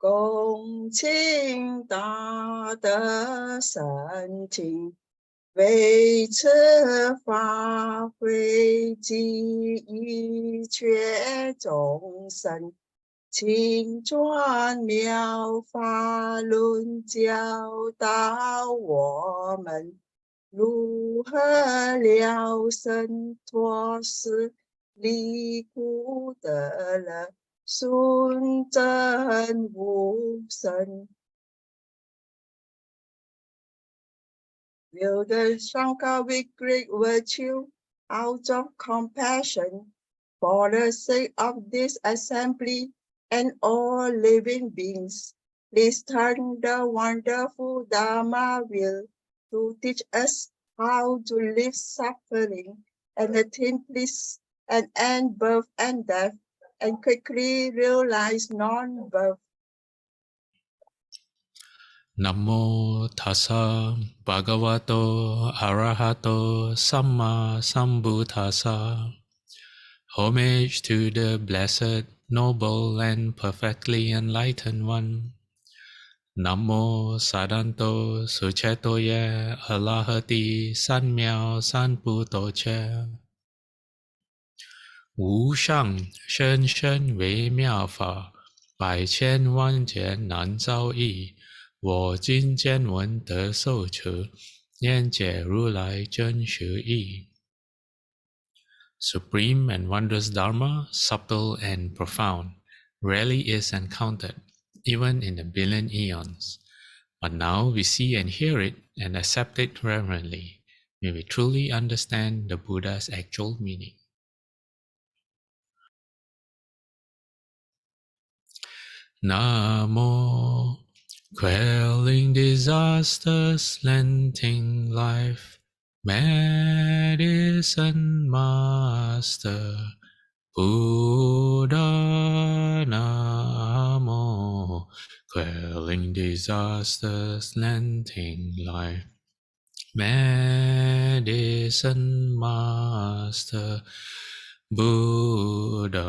恭请大德圣听，为此法会及一切众生，请转妙法轮，教导我们如何了生脱死，离苦得乐，顺正无生。Will the Shankar with great virtue, out of compassion, for the sake of this assembly and all living beings, please turn the wonderful Dharma wheel to teach us how to live suffering and attain bliss and end birth and death, and quickly realize non-birth. Namo tassa bhagavato arahato samma sambuddhassa. Homage to the blessed, noble, and perfectly enlightened one. Namo sadanto suchetoye alahati sanmiao sanputoche. Wu shang shen shen wei miao fa, bai qian wan jian nan zao yi. 我今见闻得受持，念解如来真实义。Supreme and wondrous Dharma, subtle and profound, rarely is encountered, even in a billion eons. But now we see and hear it and accept it reverently. May we truly understand the Buddha's actual meaning. Namo quelling disasters, lengthening life, medicine master, Buddha Namo. Quelling disasters, lengthening life, medicine master, Buddha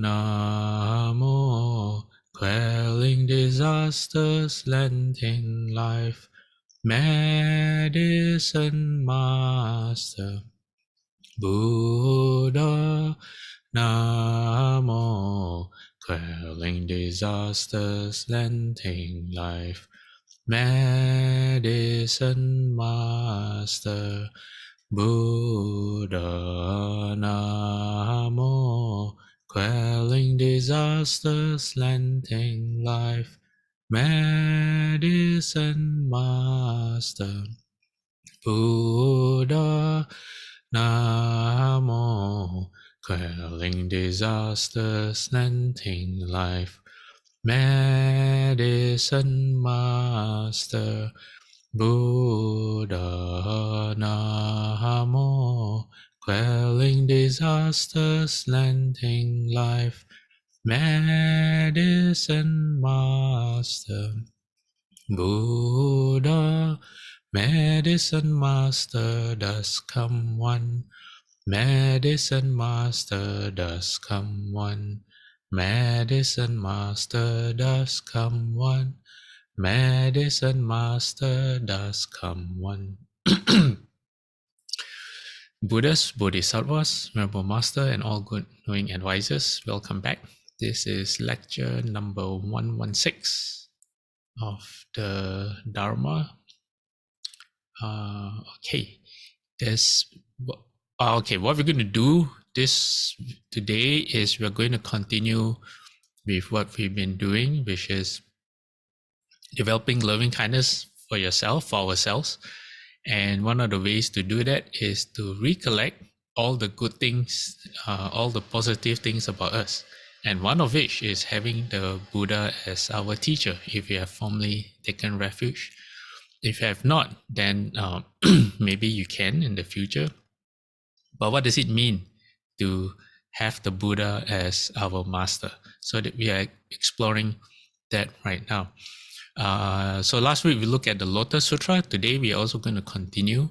Namo. Quelling disasters, lengthening life, medicine master, Buddha Namo. Quelling disasters, lengthening life, medicine master, Buddha Namo. Quelling disasters, lengthening life, medicine master, Buddha Namo. Quelling disasters, lengthening life, medicine master, Buddha Namo. Quelling disasters, lengthening life, medicine master, Buddha. Medicine master does come one, medicine master does come one, medicine master does come one, medicine master does come one. Buddhas, Bodhisattvas, Venerable Master, and all good knowing advisors, welcome back. This is lecture number 116 of the Dharma. Okay, what we're going to do today is we're going to continue with what we've been doing, which is developing loving kindness for yourself, for ourselves. And one of the ways to do that is to recollect all the good things, all the positive things about us. And one of which is having the Buddha as our teacher, if you have formerly taken refuge. If you have not, then maybe you can in the future. But what does it mean to have the Buddha as our master? So that we are exploring that right now. So last week we looked at the Lotus Sutra. Today we are also going to continue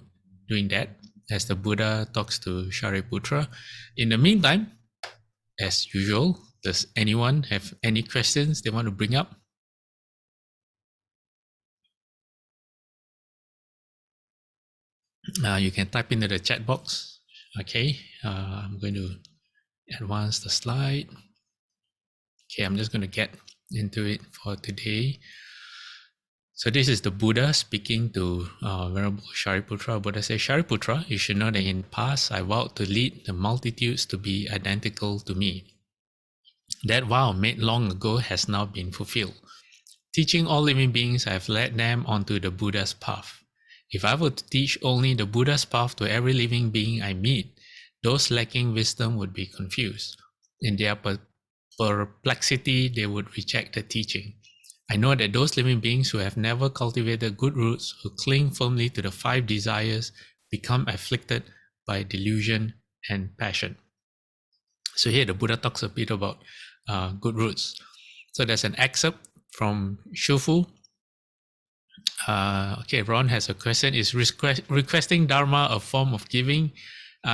doing that as the Buddha talks to Shariputra. In the meantime, as usual, Does anyone have any questions they want to bring up? You can type into the chat box. Okay, I'm going to advance the slide. Okay, I'm just going to get into it for today. So this is the Buddha speaking to Venerable Shariputra. Buddha says, Shariputra, you should know that in the past I vowed to lead the multitudes to be identical to me. That vow made long ago has now been fulfilled. Teaching all living beings, I have led them onto the Buddha's path. If I were to teach only the Buddha's path to every living being I meet, those lacking wisdom would be confused. In their perplexity, they would reject the teaching. I know that those living beings who have never cultivated good roots, who cling firmly to the 5 desires, become afflicted by delusion and passion. So here the Buddha talks a bit about good roots. So there's an excerpt from Shufu. Okay, Ron has a question. Is requesting Dharma a form of giving?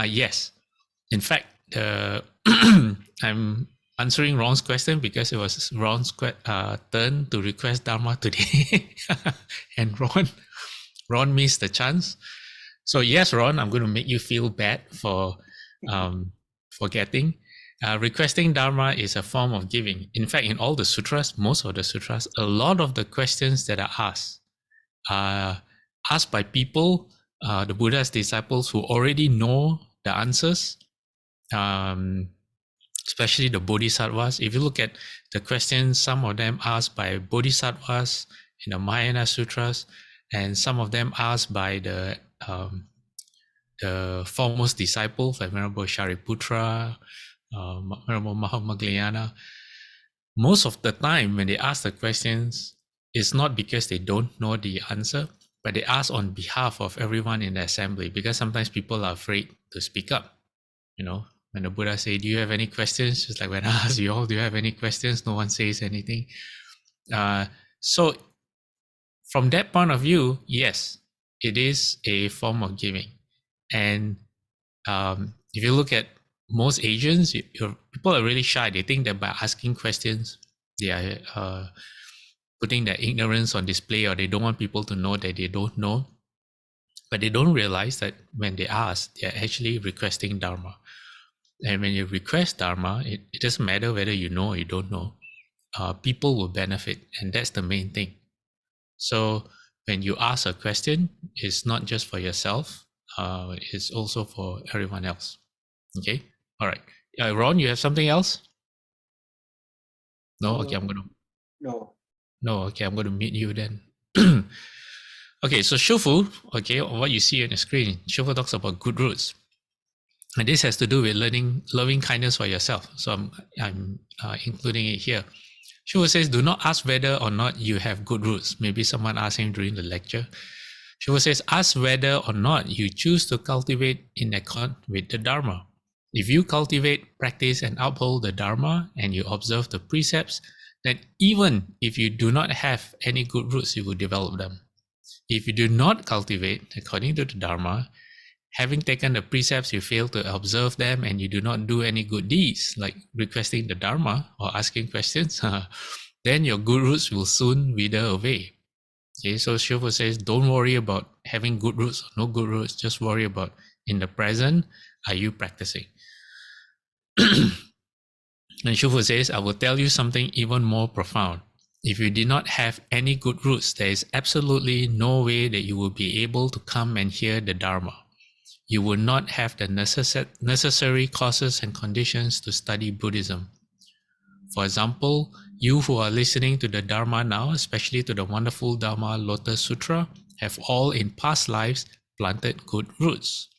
Yes. In fact, I'm answering Ron's question because it was Ron's turn to request Dharma today. And Ron missed the chance. So yes, Ron, I'm going to make you feel bad for forgetting. Requesting Dharma is a form of giving. In fact, in all the sutras, most of the sutras, a lot of the questions that are asked by people, the Buddha's disciples who already know the answers, especially the bodhisattvas. If you look at the questions, some of them asked by bodhisattvas in the Mahayana sutras, and some of them asked by the foremost disciples like Venerable Shariputra, Venerable Mahamoggallana. Most of the time when they ask the questions, it's not because they don't know the answer, but they ask on behalf of everyone in the assembly, because sometimes people are afraid to speak up. You know, when the Buddha say, do you have any questions? Just like when I ask you all, do you have any questions? No one says anything. So from that point of view, yes, it is a form of giving. And if you look at most Asians, people are really shy. They think that by asking questions, they are putting their ignorance on display, or they don't want people to know that they don't know. But they don't realize that when they ask, they're actually requesting Dharma. And when you request Dharma, it doesn't matter whether you know or you don't know. People will benefit, and that's the main thing. So when you ask a question, it's not just for yourself, it's also for everyone else. Okay? All right. Ron, you have something else? No? Okay, I'm going to... No, okay, I'm going to mute you then. Okay, so Shufu, okay, what you see on the screen, Shufu talks about good roots. And this has to do with learning loving kindness for yourself. So I'm including it here. Shufu says, do not ask whether or not you have good roots. Maybe someone asked him during the lecture. Shufu says, ask whether or not you choose to cultivate in accord with the Dharma. If you cultivate, practice, and uphold the Dharma, and you observe the precepts, then even if you do not have any good roots, you will develop them. If you do not cultivate according to the Dharma, having taken the precepts, you fail to observe them, and you do not do any good deeds, like requesting the Dharma or asking questions, then your good roots will soon wither away. Okay, so Shufu says, don't worry about having good roots or no good roots, just worry about in the present, are you practicing? And Shufu says, I will tell you something even more profound. If you did not have any good roots, there is absolutely no way that you will be able to come and hear the Dharma. You will not have the necessary causes and conditions to study Buddhism. For example, you who are listening to the Dharma now, especially to the wonderful Dharma Lotus Sutra, have all in past lives planted good roots,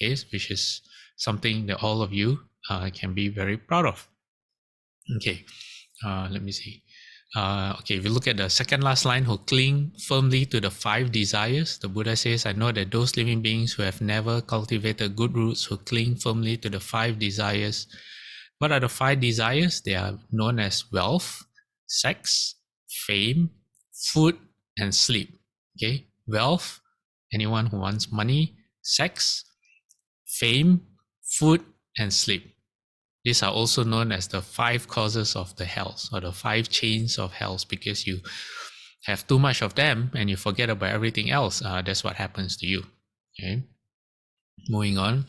okay, which is something that all of you can be very proud of. Okay, let me see. Okay, if you look at the second last line, who cling firmly to the 5 desires, the Buddha says, I know that those living beings who have never cultivated good roots, who cling firmly to the 5 desires. What are the 5 desires? They are known as wealth, sex, fame, food, and sleep. Okay, wealth, anyone who wants money, sex, fame, food, and sleep. These are also known as the 5 causes of the hells, or the 5 chains of hells, because you have too much of them and you forget about everything else. That's what happens to you. Okay. Moving on.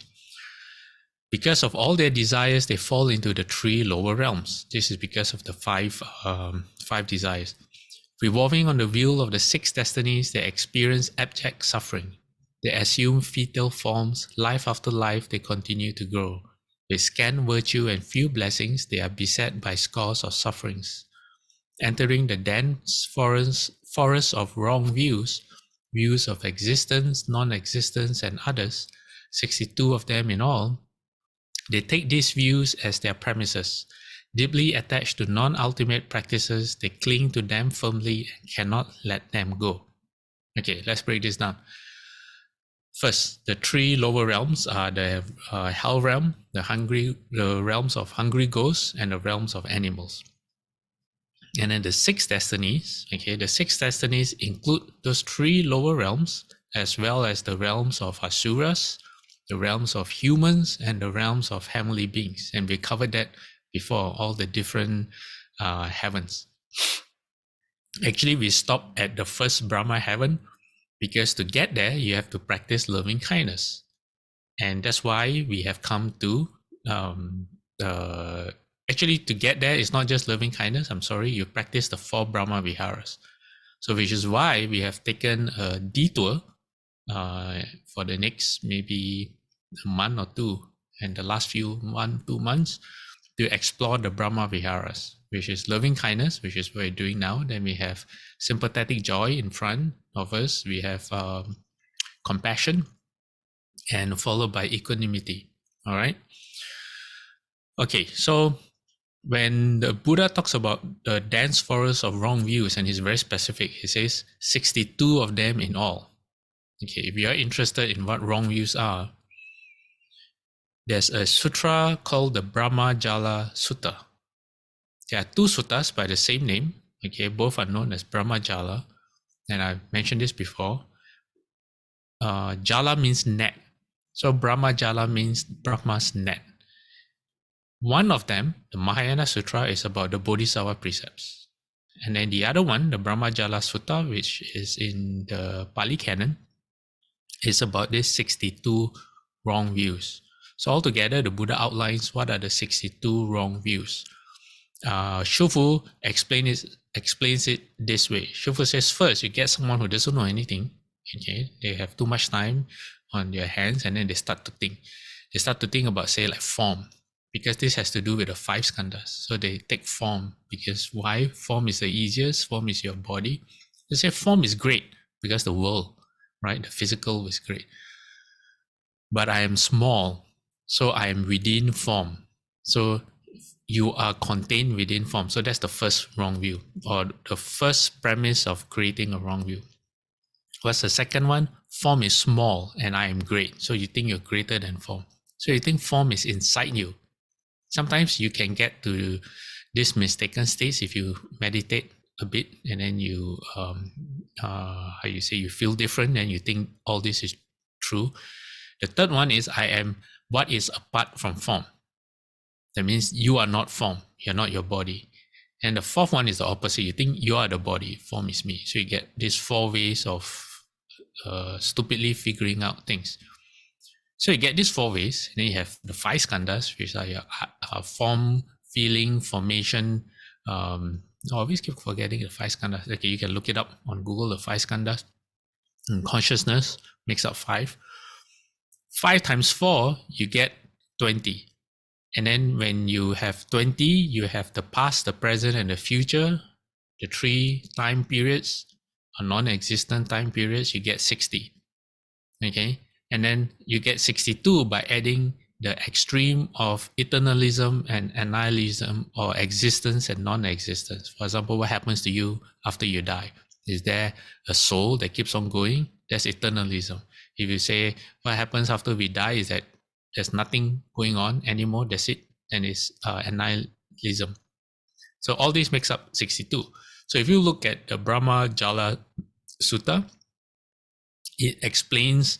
Because of all their desires, they fall into the 3 lower realms. This is because of the five desires. Revolving on the wheel of the 6 destinies, they experience abject suffering. They assume fetal forms. Life after life, they continue to grow. With scant virtue and few blessings, they are beset by scores of sufferings. Entering the dense forest of wrong views, views of existence, non-existence, and others, 62 of them in all, they take these views as their premises. Deeply attached to non-ultimate practices, they cling to them firmly and cannot let them go. Okay, let's break this down. First, the 3 lower realms are the hell realm, the realms of hungry ghosts, and the realms of animals. And then the 6 destinies, okay, the 6 destinies include those 3 lower realms, as well as the realms of asuras, the realms of humans, and the realms of heavenly beings. And we covered that before, all the different heavens. Actually, we stopped at the first Brahma heaven, because to get there, you have to practice loving kindness. And that's why we have come to, actually to get there, it's not just loving kindness, I'm sorry, you practice the 4 Brahma Viharas. So which is why we have taken a detour for the next maybe a month or 2, and the last few 2 months, to explore the Brahma Viharas, which is loving kindness, which is what we're doing now. Then we have sympathetic joy in front of us. We have compassion, and followed by equanimity. All right. Okay, so when the Buddha talks about the dense forest of wrong views, and he's very specific, he says 62 of them in all. Okay, if you are interested in what wrong views are, there's a sutra called the Brahma Jala Sutta. There are 2 suttas by the same name. Okay, both are known as Brahma Jala, and I've mentioned this before. Jala means net, so Brahma Jala means Brahma's net. One of them, the Mahayana Sutra, is about the Bodhisattva precepts. And then the other one, the Brahma Jala Sutta, which is in the Pali Canon, is about these 62 wrong views. So altogether, the Buddha outlines what are the 62 wrong views. Shufu explains it this way. Shufu says, first, you get someone who doesn't know anything. Okay, they have too much time on their hands, and then they start to think. They start to think about, say, like form, because this has to do with the 5 skandhas. So they take form, because why? Form is the easiest. Form is your body. They say form is great because the world, right? The physical is great. But I am small, so I am within form. So you are contained within form. So that's the first wrong view, or the first premise of creating a wrong view. What's the second one? Form is small and I am great. So you think you're greater than form. So you think form is inside you. Sometimes you can get to this mistaken state if you meditate a bit, and then you, you feel different, and you think all this is true. The third one is I am what is apart from form. That means you are not form, you're not your body. And the fourth one is the opposite. You think you are the body, form is me. So you get these 4 ways of stupidly figuring out things. So you get these 4 ways, and then you have the 5 skandhas, which are your form, feeling, formation. I always keep forgetting the 5 skandhas. Okay, you can look it up on Google, the 5 skandhas. And consciousness makes up 5. 5 times 4, you get 20. And then when you have 20, you have the past, the present, and the future. The 3 time periods, or non-existent time periods, you get 60. Okay? And then you get 62 by adding the extreme of eternalism and annihilatism, or existence and non-existence. For example, what happens to you after you die? Is there a soul that keeps on going? That's eternalism. If you say what happens after we die is that there's nothing going on anymore, that's it, and it's annihilatism. So all this makes up 62. So if you look at the Brahma Jala Sutta, it explains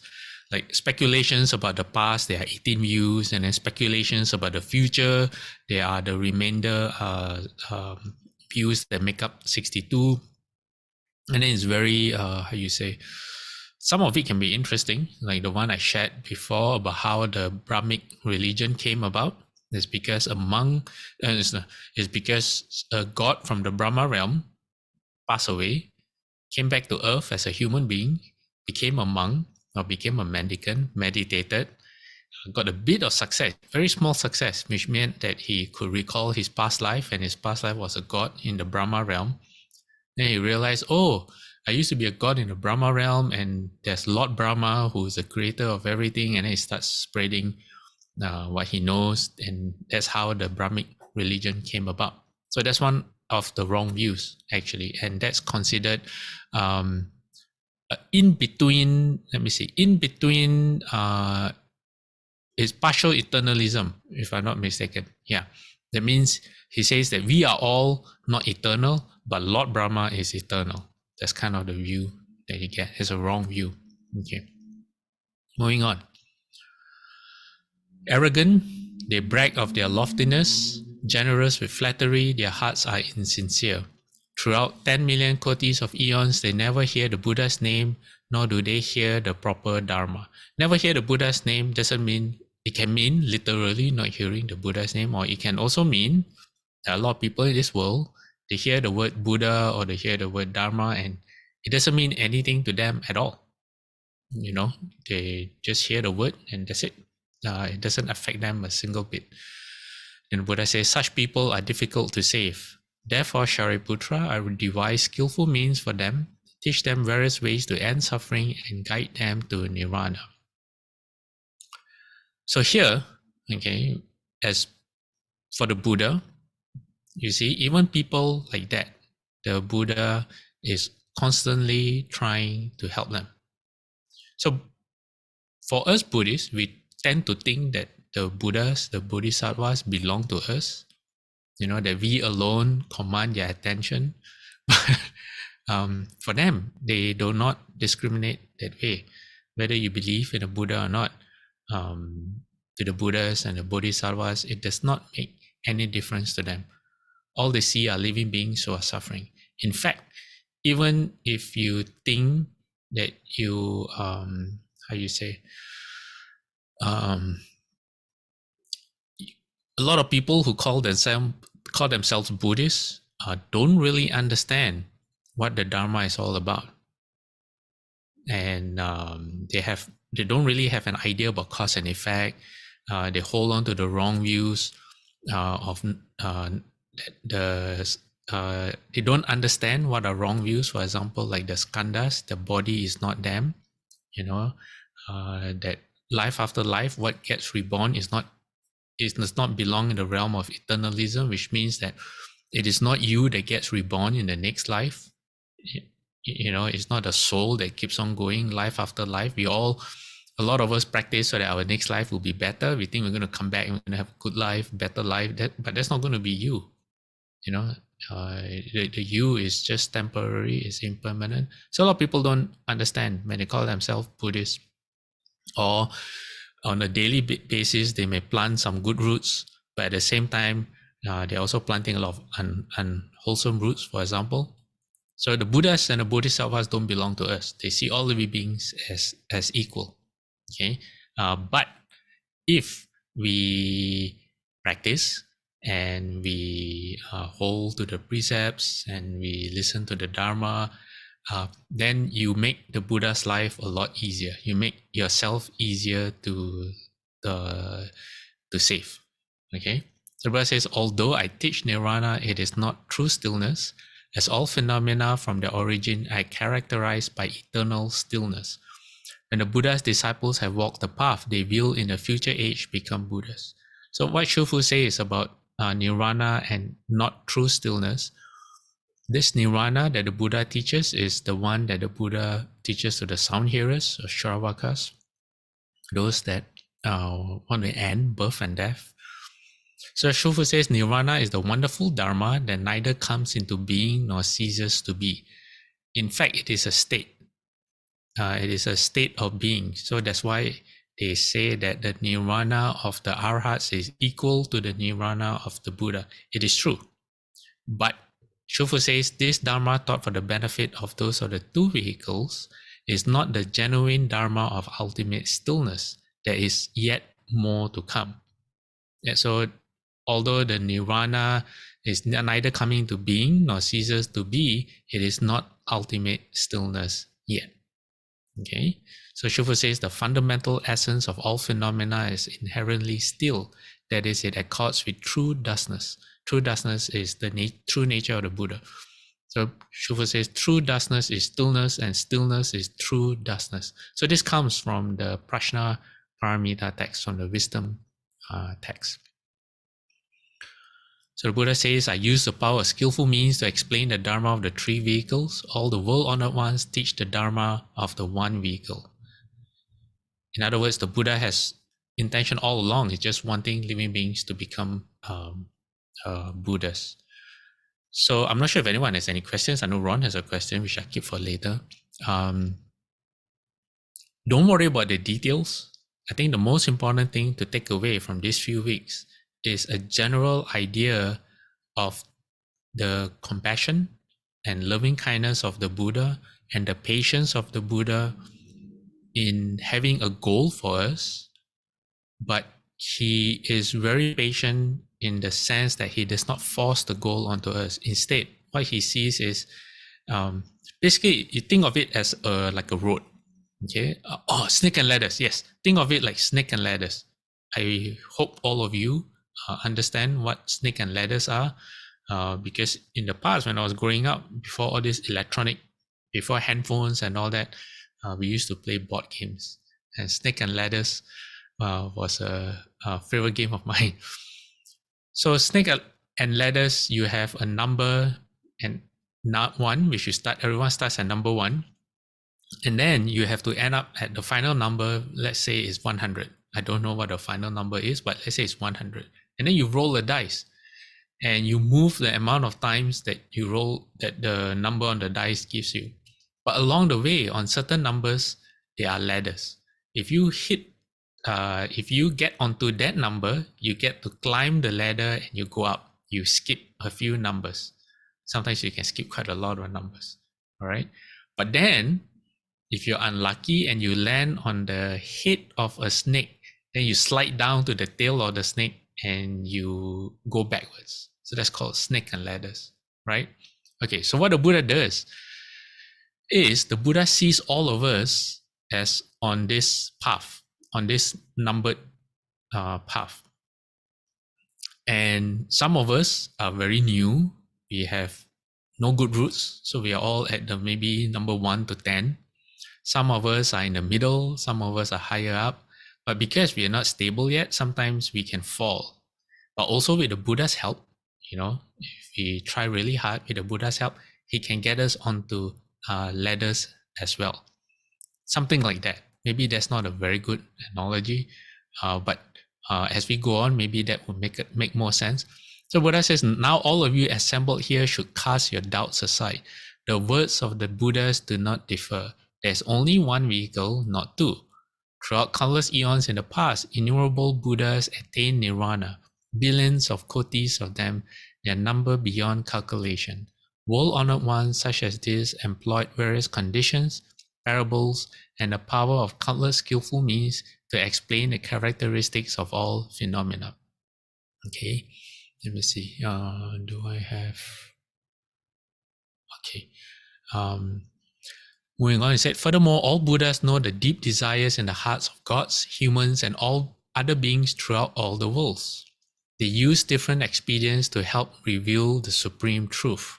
like speculations about the past, there are 18 views, and then speculations about the future, there are the remainder views that make up 62. And then it's very, how you say, some of it can be interesting, like the one I shared before about how the Brahmic religion came about. It's because a monk, it's because a god from the Brahma realm passed away, came back to earth as a human being, became a monk or became a mendicant, meditated, got a bit of success, very small success, which meant that he could recall his past life, and his past life was a god in the Brahma realm. Then he realized, oh, I used to be a god in the Brahma realm, and there's Lord Brahma who is the creator of everything, and then he starts spreading what he knows, and that's how the Brahmic religion came about. So that's one of the wrong views, actually, and that's considered in between. Let me see, in between is partial eternalism, if I'm not mistaken. Yeah, that means he says that we are all not eternal, but Lord Brahma is eternal. That's kind of the view that you get. It's a wrong view. Okay, moving on. Arrogant, they brag of their loftiness. Generous with flattery, their hearts are insincere. Throughout 10 million kotis of eons, they never hear the Buddha's name, nor do they hear the proper Dharma. Never hear the Buddha's name doesn't mean, it can mean literally not hearing the Buddha's name, or it can also mean there are a lot of people in this world, they hear the word Buddha or they hear the word Dharma, and it doesn't mean anything to them at all. You know, they just hear the word and that's it. It doesn't affect them a single bit. And Buddha says, such people are difficult to save. Therefore, Shariputra, I will devise skillful means for them, teach them various ways to end suffering and guide them to nirvana. So here, okay, as for the Buddha, you see, even people like that, the Buddha is constantly trying to help them. So for us Buddhists, we tend to think that the Buddhas, the Bodhisattvas belong to us, you know, that we alone command their attention. For them, they do not discriminate that way. Whether you believe in a Buddha or not, to the Buddhas and the Bodhisattvas, it does not make any difference to them. All they see are living beings who are suffering. In fact, even if you think that you, how you say, a lot of people who call themselves Buddhists don't really understand what the Dharma is all about, and they don't really have an idea about cause and effect. They hold on to the wrong views of they don't understand what are wrong views. For example, like the skandhas, the body is not them. You know, that life after life, what gets reborn does not belong in the realm of eternalism, which means that it is not you that gets reborn in the next life. You know, it's not a soul that keeps on going life after life. A lot of us practice so that our next life will be better. We think we're going to come back and we're going to have a good life, better life. But that's not going to be you. You know, the you is just temporary, it's impermanent. So a lot of people don't understand when they call themselves Buddhist, or on a daily basis, they may plant some good roots, but at the same time, they're also planting a lot of unwholesome roots, for example. So the Buddhas and the Bodhisattvas don't belong to us. They see all living beings as equal. Okay, but if we practice and we hold to the precepts and we listen to the Dharma, then you make the Buddha's life a lot easier. You make yourself easier to save. Okay, the Buddha says, although I teach nirvana, it is not true stillness. As all phenomena from their origin are characterized by eternal stillness. When the Buddha's disciples have walked the path, they will in a future age become Buddhas. So what Shufu says about nirvana and not true stillness, this nirvana that the Buddha teaches is the one that the Buddha teaches to the sound hearers or Shravakas, those that want to end birth and death. So Shufu says nirvana is the wonderful Dharma that neither comes into being nor ceases to be. In fact, it is a state. It is a state of being. So that's why they say that the nirvana of the arhats is equal to the nirvana of the Buddha. It is true. But Shufu says this Dharma taught for the benefit of those of the two vehicles is not the genuine Dharma of ultimate stillness. There is yet more to come. Yeah, so although the nirvana is neither coming to being nor ceases to be, it is not ultimate stillness yet. Okay, so Shufu says the fundamental essence of all phenomena is inherently still. That is, it accords with true thusness. True thusness is the true nature of the Buddha. So Shufu says true thusness is stillness, and stillness is true thusness. So this comes from the Prashna Paramita text, from the wisdom text. So the Buddha says, I use the power of skillful means to explain the Dharma of the three vehicles. All the world-honored ones teach the Dharma of the one vehicle. In other words, the Buddha has intention all along. It's just wanting living beings to become Buddhas. So I'm not sure if anyone has any questions. I know Ron has a question, which I keep for later. Don't worry about the details. I think the most important thing to take away from these few weeks is a general idea of the compassion and loving kindness of the Buddha and the patience of the Buddha in having a goal for us, but he is very patient in the sense that he does not force the goal onto us. Instead, what he sees is basically you think of it as like a road. Okay. Snake and ladders. Yes. Think of it like snake and ladders. I hope all of you understand what snake and ladders are, because in the past when I was growing up, before all this before handphones and all that, we used to play board games, and snake and ladders was a favorite game of mine. So snake and ladders, you have a number and not one, which you start. Everyone starts at number one. And then you have to end up at the final number, let's say is 100. I don't know what the final number is, but let's say it's 100. And then you roll the dice and you move the amount of times that you roll, that the number on the dice gives you. But along the way, on certain numbers, there are ladders. If you get onto that number, you get to climb the ladder and you go up. You skip a few numbers. Sometimes you can skip quite a lot of numbers. All right. But then if you're unlucky and you land on the head of a snake, then you slide down to the tail of the snake and you go backwards. So that's called snake and ladders, right? Okay, so what the Buddha does is the Buddha sees all of us as on this path, on this numbered path. And some of us are very new. We have no good roots. So we are all at the maybe number 1 to 10. Some of us are in the middle, some of us are higher up, but because we are not stable yet, sometimes we can fall. But also with the Buddha's help, if we try really hard with the Buddha's help, he can get us onto ladders as well. Something like that. Maybe that's not a very good analogy, but as we go on, maybe that will make more sense. So Buddha says, now all of you assembled here should cast your doubts aside. The words of the Buddhas do not differ. There's only one vehicle, not two. Throughout countless eons in the past, innumerable Buddhas attained nirvana. Billions of kotis of them, their number beyond calculation. World-honored ones such as this employed various conditions, parables, and the power of countless skillful means to explain the characteristics of all phenomena. Okay, let me see. Do I have... Okay. Moving on, he said, furthermore, all Buddhas know the deep desires in the hearts of gods, humans, and all other beings throughout all the worlds. They use different expedients to help reveal the supreme truth.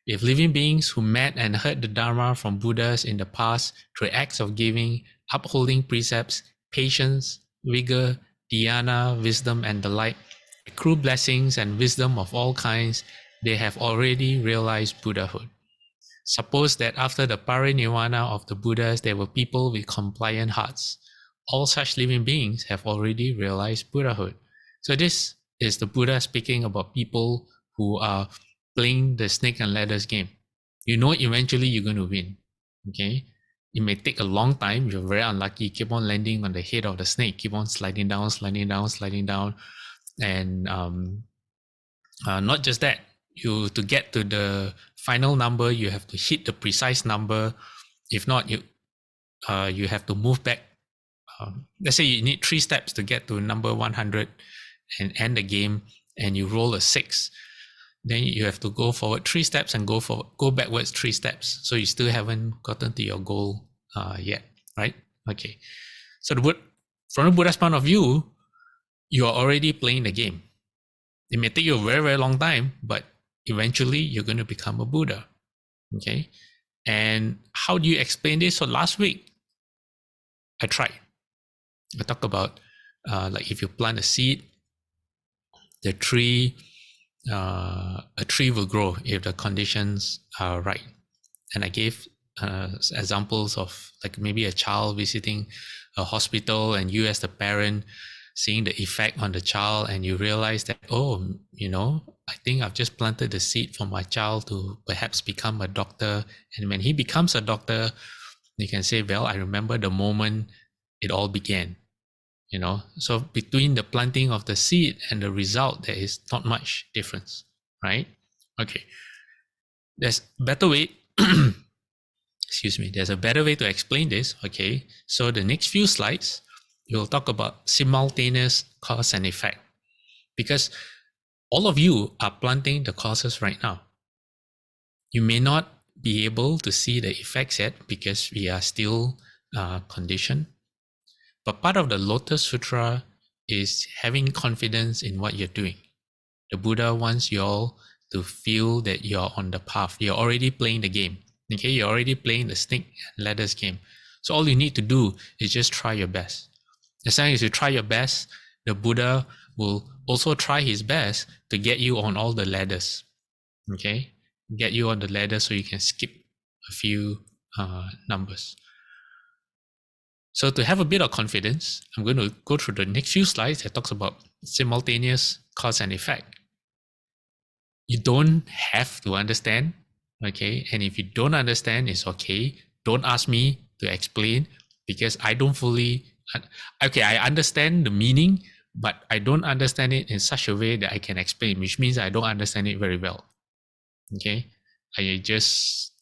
If living beings who met and heard the Dharma from Buddhas in the past through acts of giving, upholding precepts, patience, vigor, dhyana, wisdom, and the like, accrue blessings and wisdom of all kinds, they have already realized Buddhahood. Suppose that after the parinirvana of the Buddhas, there were people with compliant hearts. All such living beings have already realized Buddhahood. So this is the Buddha speaking about people who are playing the snake and ladders game. Eventually you're going to win. Okay? It may take a long time. You're very unlucky. You keep on landing on the head of the snake, keep on sliding down, sliding down, sliding down. And not just that, to get to the final number, you have to hit the precise number. If not, you have to move back. Let's say you need 3 steps to get to number 100 and end the game, and you roll a 6. Then you have to go forward 3 steps and go backwards 3 steps. So you still haven't gotten to your goal yet, right? Okay. So from the Buddha's point of view, you are already playing the game. It may take you a very, very long time, but eventually you're going to become a Buddha. Okay. And how do you explain this? So last week, I tried. I talked about like if you plant a seed, a tree will grow if the conditions are right. And I gave examples of like maybe a child visiting a hospital and you as the parent seeing the effect on the child, and you realize that, oh, I think I've just planted the seed for my child to perhaps become a doctor. And when he becomes a doctor, you can say, well, I remember the moment it all began. So between the planting of the seed and the result, there is not much difference, right? Okay. There's a better way. Excuse me. There's a better way to explain this. Okay. So the next few slides, we'll talk about simultaneous cause and effect, because all of you are planting the causes right now. You may not be able to see the effects yet because we are still conditioned. But part of the Lotus Sutra is having confidence in what you're doing. The Buddha wants you all to feel that you're on the path. You're already playing the game. Okay, you're already playing the snake and ladders game. So all you need to do is just try your best. As long as you try your best, the Buddha will also try his best to get you on all the ladders. Okay, get you on the ladder so you can skip a few numbers. So to have a bit of confidence, I'm going to go through the next few slides that talks about simultaneous cause and effect. You don't have to understand, okay? And if you don't understand, it's okay. Don't ask me to explain because I don't fully, okay, I understand the meaning, but I don't understand it in such a way that I can explain, which means I don't understand it very well, okay? I just,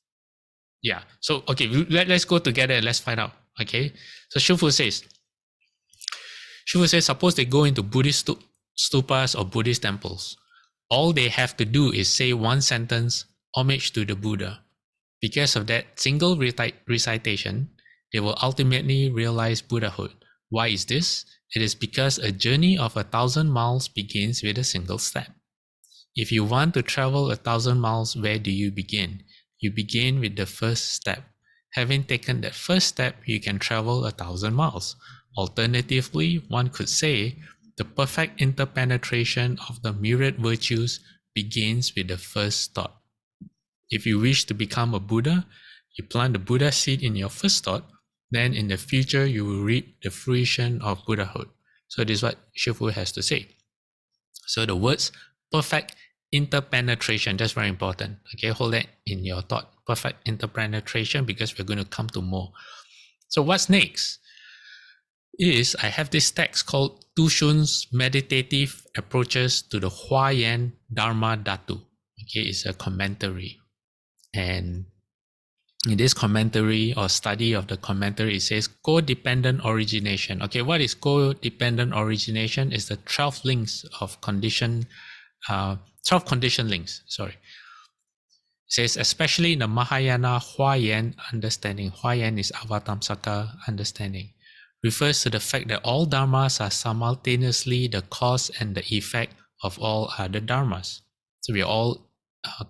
yeah. So, okay, let's go together and let's find out. Okay, so Shufu says, suppose they go into Buddhist stupas or Buddhist temples. All they have to do is say one sentence, homage to the Buddha. Because of that single recitation, they will ultimately realize Buddhahood. Why is this? It is because a journey of 1,000 miles begins with a single step. If you want to travel 1,000 miles, where do you begin? You begin with the first step. Having taken that first step, you can travel 1,000 miles. Alternatively, one could say the perfect interpenetration of the myriad virtues begins with the first thought. If you wish to become a Buddha, you plant the Buddha seed in your first thought, then in the future you will reap the fruition of Buddhahood. So this is what Shifu has to say. So the words perfect interpenetration, that's very important. Okay, hold that in your thought. Perfect interpenetration, because we're going to come to more. So what's next is I have this text called Tu Shun's Meditative Approaches to the Huayan Dharma Dhatu. Okay, it's a commentary. And in this commentary or study of the commentary, it says codependent origination. Okay, what is codependent origination? Is the 12 links of 12 conditioned links, sorry. It says, especially in the Mahayana Huayan understanding, Huayan is Avatamsaka understanding, refers to the fact that all dharmas are simultaneously the cause and the effect of all other dharmas. So we are all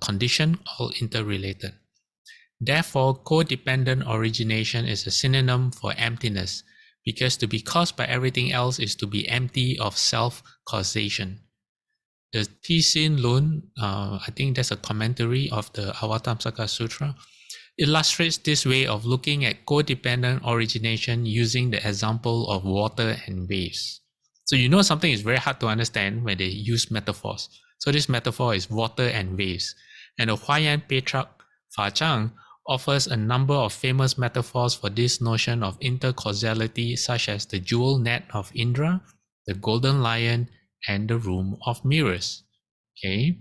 conditioned, all interrelated. Therefore, codependent origination is a synonym for emptiness, because to be caused by everything else is to be empty of self-causation. The Tisin Lun, I think that's a commentary of the Avatamsaka Sutra, illustrates this way of looking at codependent origination using the example of water and waves. So you know something is very hard to understand when they use metaphors. So this metaphor is water and waves. And the Huayan Petrak Fa Chang offers a number of famous metaphors for this notion of intercausality, such as the jewel net of Indra, the golden lion, and the room of mirrors. Okay.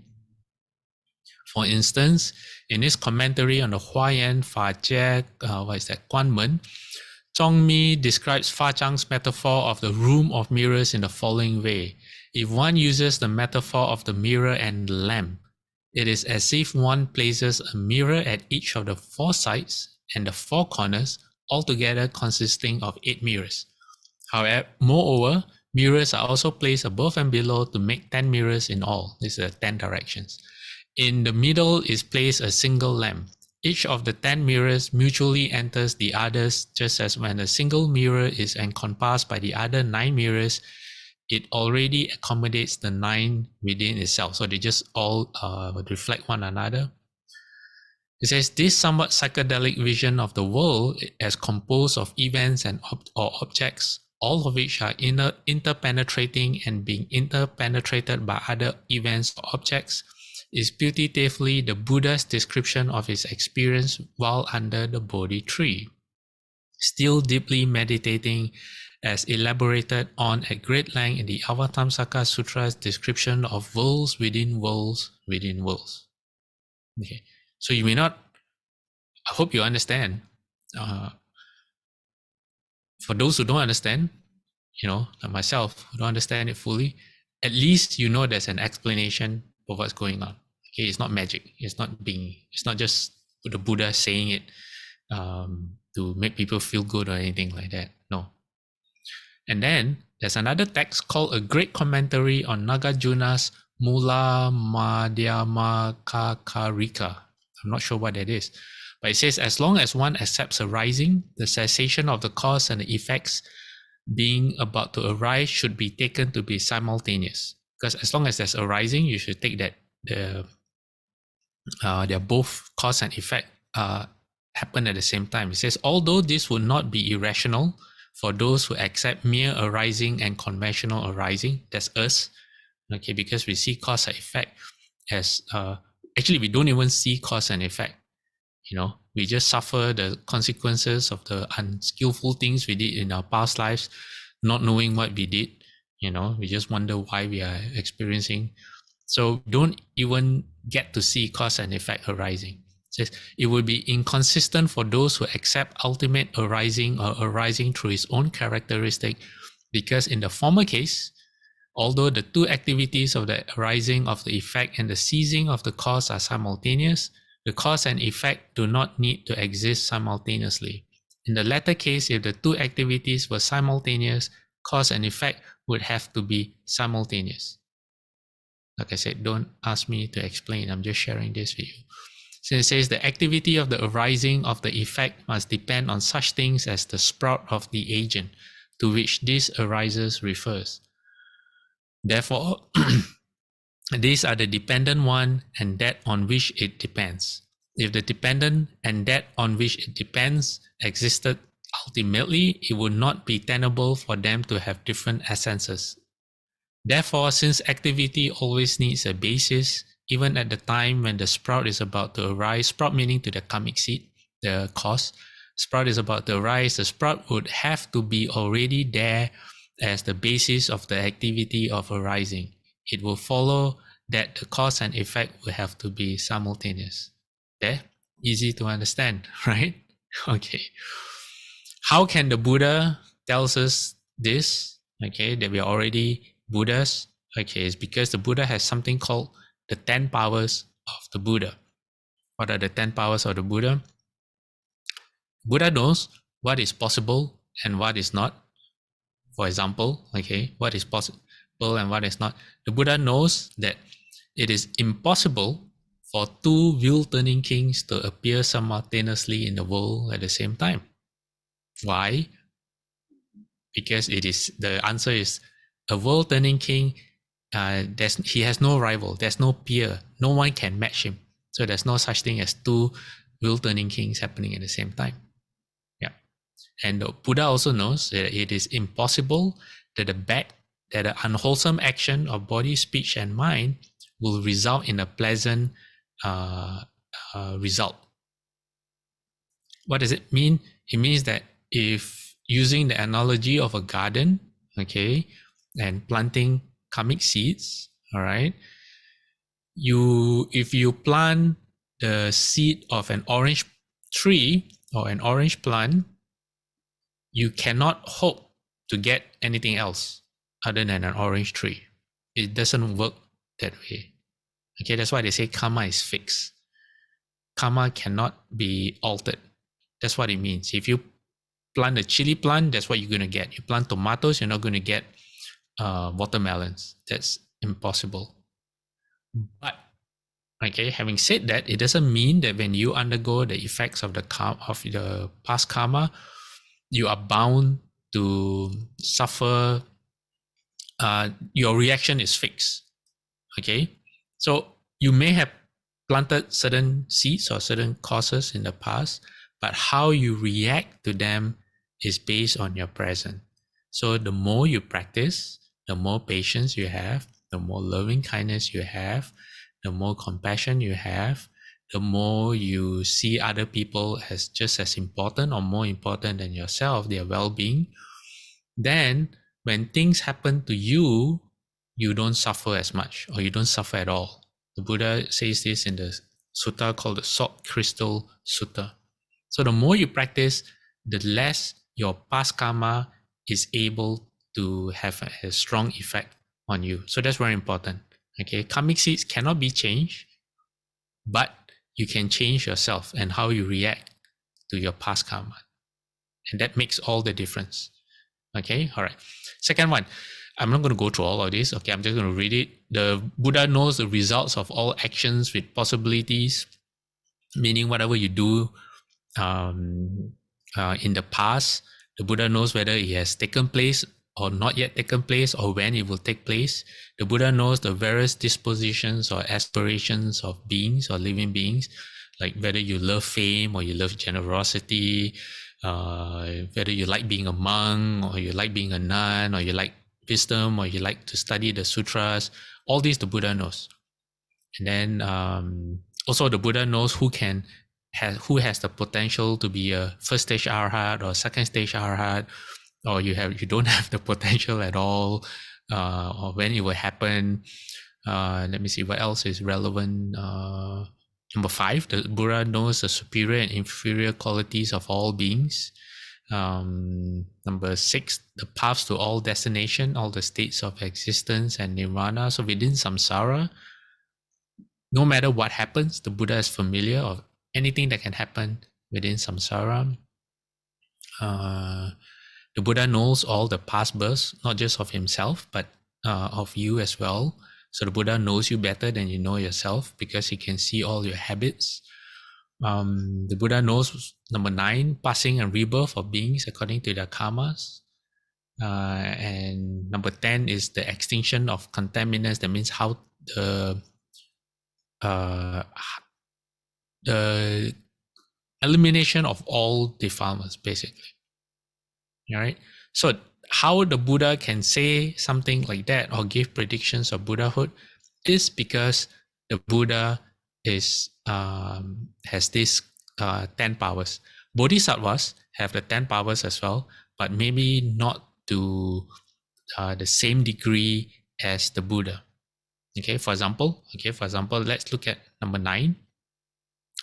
For instance, in his commentary on the Huayan Fa Jie, Guanmen, Zhongmi describes Fa Zhang's metaphor of the room of mirrors in the following way. If one uses the metaphor of the mirror and the lamp, it is as if one places a mirror at each of the 4 sides and the 4 corners, altogether consisting of 8 mirrors. However, moreover, mirrors are also placed above and below to make 10 mirrors in all. These are 10 directions. In the middle is placed a single lamp. Each of the 10 mirrors mutually enters the others, just as when a single mirror is encompassed by the other 9 mirrors, it already accommodates the 9 within itself. So they just all reflect one another. It says this somewhat psychedelic vision of the world as composed of events and objects, all of which are interpenetrating and being interpenetrated by other events or objects, is beautifully the Buddha's description of his experience while under the Bodhi tree. Still deeply meditating, as elaborated on at great length in the Avatamsaka Sutra's description of worlds within worlds within worlds. Okay, so you may not, I hope you understand. For those who don't understand, like myself, who don't understand it fully, at least you know there's an explanation for what's going on. Okay, it's not magic. It's not just the Buddha saying it to make people feel good or anything like that. No. And then there's another text called A Great Commentary on Nagarjuna's Mula Madhyama Kakarika. I'm not sure what that is. But it says, as long as one accepts arising, the cessation of the cause and the effects being about to arise should be taken to be simultaneous. Because as long as there's arising, you should take that they're both cause and effect happen at the same time. It says, although this would not be irrational for those who accept mere arising and conventional arising, that's us, okay, because we see cause and effect as, actually we don't even see cause and effect, we just suffer the consequences of the unskillful things we did in our past lives, not knowing what we did, we just wonder why we are experiencing. So don't even get to see cause and effect arising. It says it would be inconsistent for those who accept ultimate arising or arising through its own characteristic, because in the former case, although the 2 activities of the arising of the effect and the ceasing of the cause are simultaneous, the cause and effect do not need to exist simultaneously. In the latter case, if the 2 activities were simultaneous, cause and effect would have to be simultaneous. Like I said, don't ask me to explain. I'm just sharing this with you. So it says the activity of the arising of the effect must depend on such things as the sprout of the agent to which this arises refers. Therefore, these are the dependent one and that on which it depends. If the dependent and that on which it depends existed ultimately, it would not be tenable for them to have different essences. Therefore, since activity always needs a basis, even at the time when the sprout is about to arise, sprout meaning to the karmic seed, the cause, sprout is about to arise, the sprout would have to be already there as the basis of the activity of arising. It will follow that the cause and effect will have to be simultaneous. There, easy to understand, right? Okay. How can the Buddha tells us this? Okay, that we are already Buddhas. Okay, it's because the Buddha has something called the 10 powers of the Buddha. What are the 10 powers of the Buddha? Buddha knows what is possible and what is not. For example, okay, what is possible and what is not. The Buddha knows that it is impossible for 2 wheel-turning kings to appear simultaneously in the world at the same time. Why? Because the answer is a world-turning king, he has no rival, there's no peer, no one can match him. So there's no such thing as 2 wheel-turning kings happening at the same time. Yeah. And the Buddha also knows that it is impossible that the unwholesome action of body, speech, and mind will result in a pleasant result. What does it mean? It means that if using the analogy of a garden, okay, and planting karmic seeds, all right, if you plant the seed of an orange tree or an orange plant, you cannot hope to get anything else other than an orange tree. It doesn't work that way. Okay, that's why they say karma is fixed. Karma cannot be altered. That's what it means. If you plant a chili plant, that's what you're going to get. You plant tomatoes, you're not going to get watermelons. That's impossible. But okay, having said that, it doesn't mean that when you undergo the effects of the past karma, you are bound to suffer. Your reaction is fixed. Okay, so you may have planted certain seeds or certain causes in the past, but how you react to them is based on your present. So the more you practice, the more patience you have, the more loving kindness you have, the more compassion you have, the more you see other people as just as important or more important than yourself, their well-being, then when things happen to you, you don't suffer as much or you don't suffer at all. The Buddha says this in the sutta called the Salt Crystal Sutta. So the more you practice, the less your past karma is able to have a strong effect on you. So that's very important. Okay, karmic seeds cannot be changed, but you can change yourself and how you react to your past karma. And that makes all the difference. Okay, all right. Second one, I'm not going to go through all of this. Okay, I'm just going to read it. The Buddha knows the results of all actions with possibilities, meaning whatever you do in the past, the Buddha knows whether it has taken place or not yet taken place or when it will take place. The Buddha knows the various dispositions or aspirations of beings or living beings, like whether you love fame or you love generosity, whether you like being a monk or you like being a nun or you like wisdom or you like to study the sutras. All these the Buddha knows. And then also the Buddha knows who has the potential to be a first stage arhat or second stage arhat, or you don't have the potential at all, or when it will happen. Let me see what else is relevant. Number 5, the Buddha knows the superior and inferior qualities of all beings. Number 6, the paths to all destination, all the states of existence and nirvana. So within samsara, no matter what happens, the Buddha is familiar of anything that can happen within samsara. The Buddha knows all the past births, not just of himself, but of you as well. So the Buddha knows you better than you know yourself because he can see all your habits. The Buddha knows, number 9, passing and rebirth of beings according to their karmas. And number 10 is the extinction of contaminants. That means how the elimination of all defilements, basically. All right. So how the Buddha can say something like that or give predictions of Buddhahood is because the Buddha is has these 10 powers. Bodhisattvas have the 10 powers as well, but maybe not to the same degree as the Buddha. Okay, for example, let's look at number 9.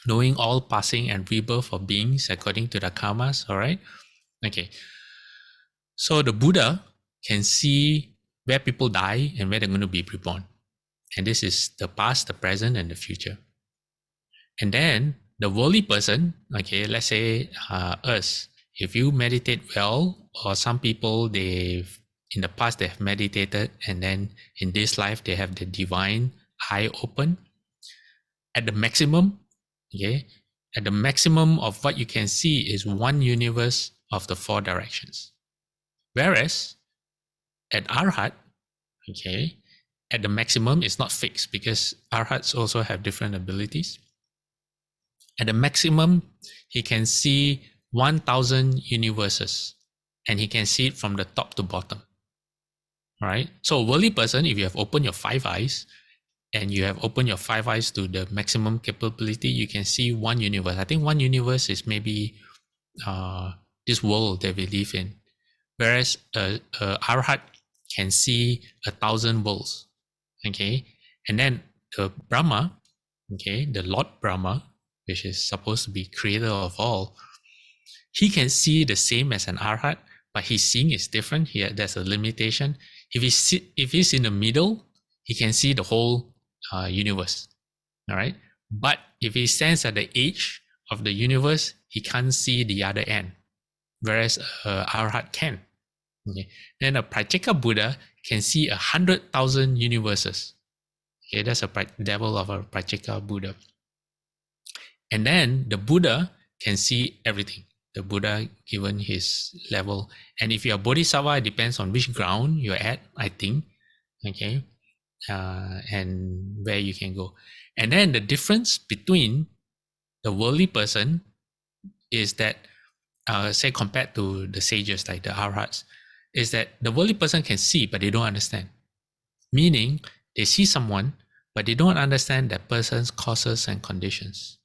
Knowing all passing and rebirth of beings according to the karmas. All right. Okay. So the Buddha can see where people die and where they're going to be reborn. And this is the past, the present, and the future. And then the worldly person, okay, let's say us, if you meditate well, or some people, in the past they have meditated, and then in this life they have the divine eye open. At the maximum, okay, at the maximum of what you can see is one universe of the 4 directions. Whereas at Arhat, okay, at the maximum, it's not fixed because Arhats also have different abilities. At the maximum, he can see 1,000 universes and he can see it from the top to bottom. Right? So a worldly person, if you have opened your 5 eyes and you have opened your 5 eyes to the maximum capability, you can see one universe. I think one universe is maybe this world that we live in. Whereas a Arhat can see 1,000 worlds. Okay. And then the Brahma, okay, the Lord Brahma, which is supposed to be creator of all, he can see the same as an Arhat, but his seeing is different. There's a limitation. If he's in the middle, he can see the whole universe. All right. But if he stands at the edge of the universe, he can't see the other end, whereas Arhat can. Okay. Then a Pratyeka Buddha can see 100,000 universes. Okay, that's a level of a Pratyeka Buddha. And then the Buddha can see everything. The Buddha, given his level. And if you're a Bodhisattva, it depends on which ground you're at, I think. Okay. And where you can go. And then the difference between the worldly person is that, say, compared to the sages like the Arhats, is that the worldly person can see, but they don't understand. Meaning, they see someone, but they don't understand that person's causes and conditions.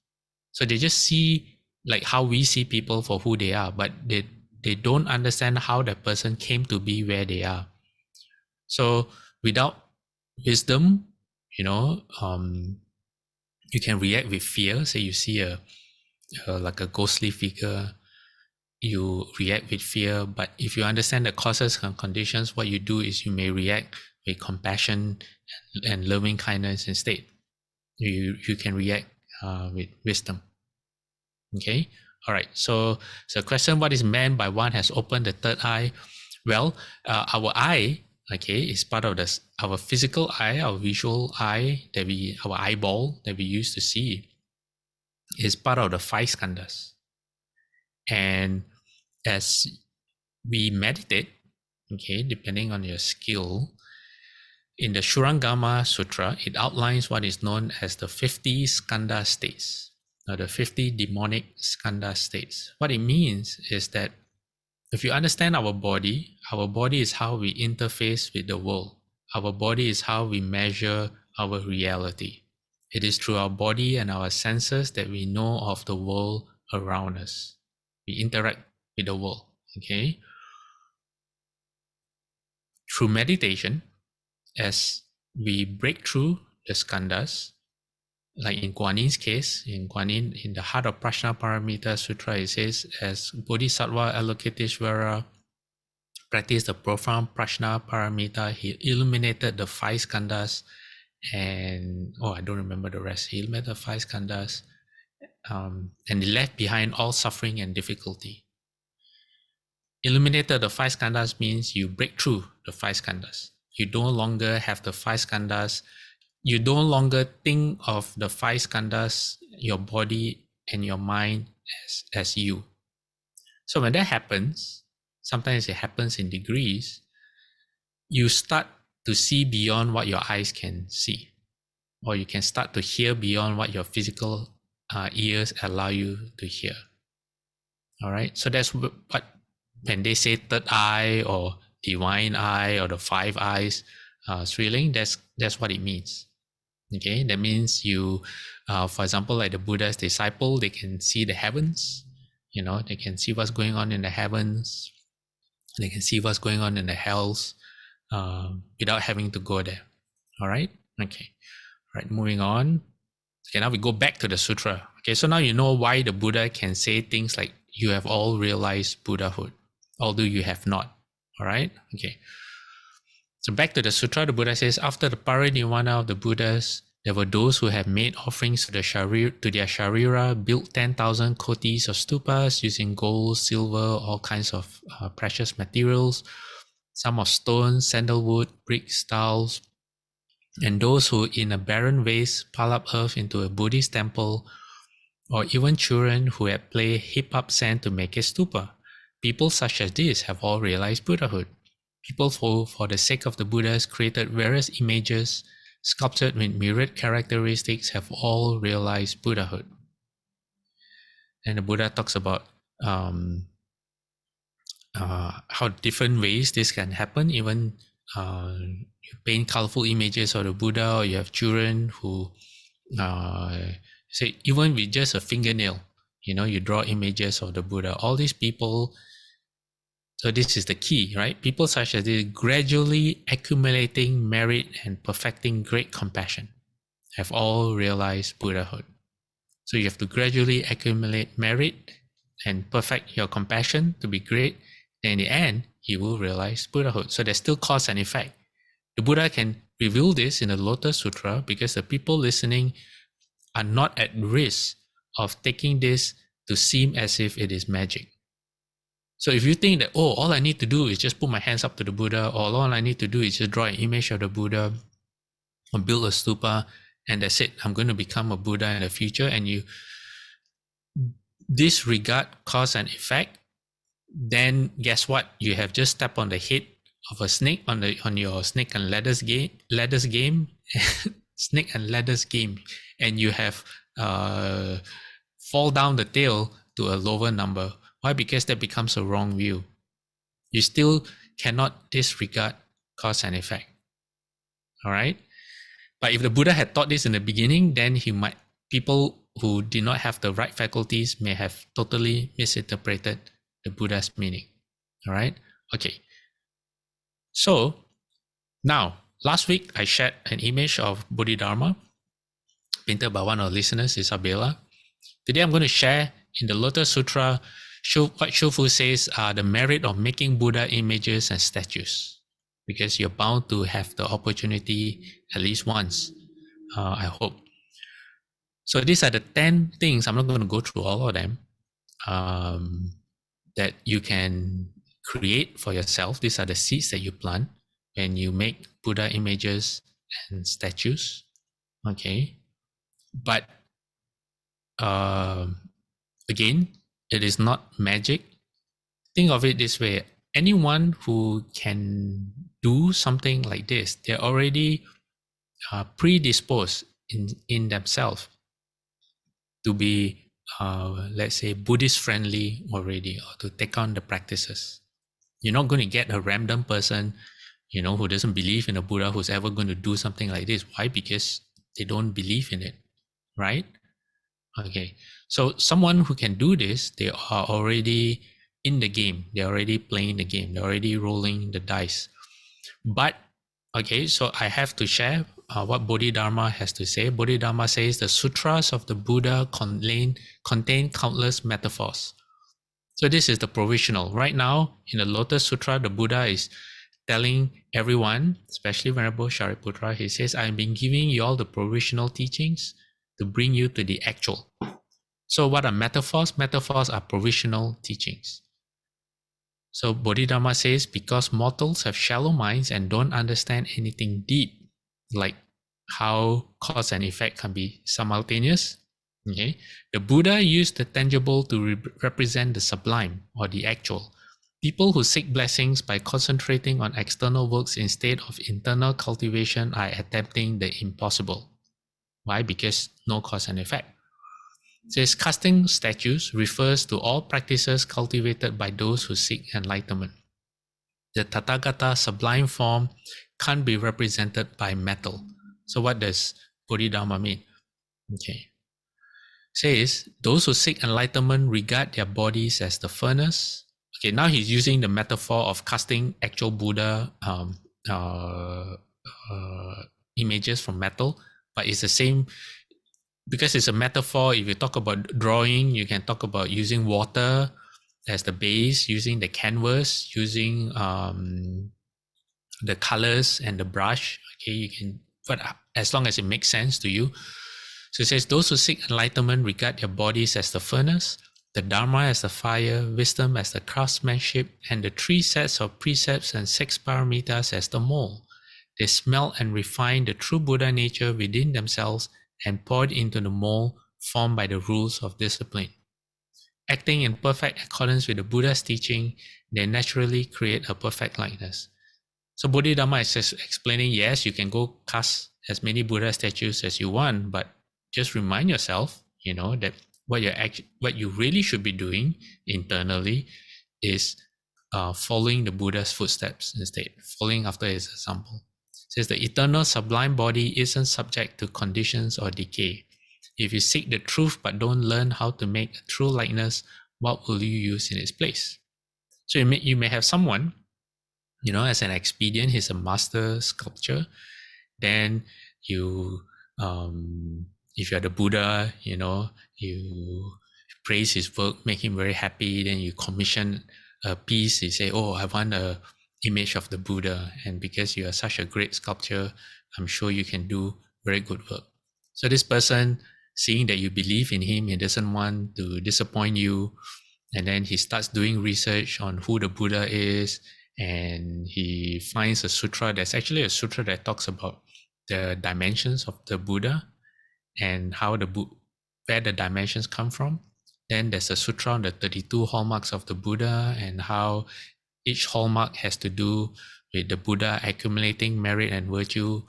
So they just see like how we see people for who they are, but they don't understand how that person came to be where they are. So without wisdom, you can react with fear. Say you see like a ghostly figure, you react with fear. But if you understand the causes and conditions, what you do is you may react with compassion and loving kindness instead. You can react with wisdom. Okay. All right. So question: what is meant by one has opened the third eye? Well, our eye, okay, is part of this. Our physical eye, our visual eye, our eyeball that we use to see, is part of the 5 skandhas. And as we meditate, okay, depending on your skill, in the Shurangama Sutra, it outlines what is known as the 50 skandha states, or the 50 demonic skandha states. What it means is that if you understand our body is how we interface with the world. Our body is how we measure our reality. It is through our body and our senses that we know of the world around us. We interact with the world, okay? Through meditation, as we break through the skandhas, like in Kuan Yin's case, in the Heart of Prajna Paramita Sutra, it says, as Bodhisattva Avalokiteshvara practiced the profound Prajna Paramita, he illuminated the 5 skandhas, and I don't remember the rest. He illuminated the 5 skandhas, and he left behind all suffering and difficulty. Illuminated the 5 skandhas means you break through the 5 skandhas. You no longer have the 5 skandhas. You no longer think of the 5 skandhas, your body and your mind, as you. So when that happens, sometimes it happens in degrees, you start to see beyond what your eyes can see, or you can start to hear beyond what your physical ears allow you to hear. All right. So that's what, when they say third eye or divine eye or the 5 eyes, Sri Ling, that's what it means. Okay, that means you, for example, like the Buddha's disciple, they can see the heavens. They can see what's going on in the heavens. They can see what's going on in the hells without having to go there. All right. Okay. All right. Moving on. Okay. Now we go back to the sutra. Okay. So now you know why the Buddha can say things like, "You have all realized Buddhahood, although you have not." All right. Okay. So back to the sutra, the Buddha says, after the parinirvana of the Buddhas, there were those who have made offerings to their sharira, built 10,000 kotis of stupas using gold, silver, all kinds of precious materials, some of stone, sandalwood, bricks, tiles, and those who in a barren waste pile up earth into a Buddhist temple, or even children who had played heap up sand to make a stupa. People such as this have all realized Buddhahood. People who, for the sake of the Buddhas, created various images sculpted with myriad characteristics have all realized Buddhahood. And the Buddha talks about how different ways this can happen. Even you paint colorful images of the Buddha, or you have children who say, even with just a fingernail, You draw images of the Buddha. All these people, so this is the key, right? People such as this gradually accumulating merit and perfecting great compassion have all realized Buddhahood. So you have to gradually accumulate merit and perfect your compassion to be great. Then in the end, you will realize Buddhahood. So there's still cause and effect. The Buddha can reveal this in the Lotus Sutra because the people listening are not at risk of taking this to seem as if it is magic. So if you think that, all I need to do is just put my hands up to the Buddha, or all I need to do is just draw an image of the Buddha or build a stupa, and that's it, I'm going to become a Buddha in the future, and you disregard cause and effect, then guess what? You have just stepped on the head of a snake on your snake and ladders game, snake and ladders game, and you have fall down the tail to a lower number. Why? Because that becomes a wrong view. You still cannot disregard cause and effect. All right. But if the Buddha had taught this in the beginning, then people who did not have the right faculties may have totally misinterpreted the Buddha's meaning. All right. Okay. So now, last week I shared an image of Bodhidharma painted by one of our listeners, Isabella. Today I'm going to share in the Lotus Sutra what Shufu says are the merit of making Buddha images and statues, because you're bound to have the opportunity at least once, I hope. So these are the 10 things, I'm not going to go through all of them, that you can create for yourself. These are the seeds that you plant when you make Buddha images and statues. Okay. But again, it is not magic. Think of it this way. Anyone who can do something like this, they're already predisposed in themselves to be, let's say, Buddhist friendly already, or to take on the practices. You're not going to get a random person, who doesn't believe in a Buddha who's ever going to do something like this. Why? Because they don't believe in it, right? Okay, so someone who can do this, they are already in the game. They're already playing the game. They're already rolling the dice. But, okay, so I have to share what Bodhidharma has to say. Bodhidharma says the sutras of the Buddha contain countless metaphors. So this is the provisional. Right now, in the Lotus Sutra, the Buddha is telling everyone, especially Venerable Shariputra, he says, I've been giving you all the provisional teachings to bring you to the actual. So what are metaphors? Metaphors are provisional teachings. So Bodhidharma says, because mortals have shallow minds and don't understand anything deep, like how cause and effect can be simultaneous, okay, the Buddha used the tangible to represent the sublime or the actual. People who seek blessings by concentrating on external works instead of internal cultivation are attempting the impossible. Why? Because no cause and effect. It says casting statues refers to all practices cultivated by those who seek enlightenment. The Tathagata sublime form can't be represented by metal. So what does Bodhidharma mean? Okay. It says those who seek enlightenment regard their bodies as the furnace. Okay, now he's using the metaphor of casting actual Buddha images from metal, but it's the same because it's a metaphor. If you talk about drawing, you can talk about using water as the base, using the canvas, using the colors and the brush. Okay, you can, but as long as it makes sense to you. So it says those who seek enlightenment regard their bodies as the furnace, the Dharma as the fire, wisdom as the craftsmanship, and the 3 sets of precepts and 6 paramitas as the mold. They smelt and refined the true Buddha nature within themselves and poured into the mold formed by the rules of discipline. Acting in perfect accordance with the Buddha's teaching, they naturally create a perfect likeness. So Bodhidharma is just explaining, yes, you can go cast as many Buddha statues as you want, but just remind yourself, that what you really should be doing internally is following the Buddha's footsteps instead, following after his example. It says the eternal sublime body isn't subject to conditions or decay. If you seek the truth but don't learn how to make a true likeness, what will you use in its place? So you may have someone, as an expedient, he's a master sculptor. Then you, if you're the Buddha, you praise his work, make him very happy. Then you commission a piece. You say, "Oh, I want a image of the Buddha," and because you are such a great sculptor, I'm sure you can do very good work. So this person, seeing that you believe in him, he doesn't want to disappoint you, and then he starts doing research on who the Buddha is, and he finds a sutra. There's actually a sutra that talks about the dimensions of the Buddha and how where the dimensions come from. Then there's a sutra on the 32 hallmarks of the Buddha and how each hallmark has to do with the Buddha accumulating merit and virtue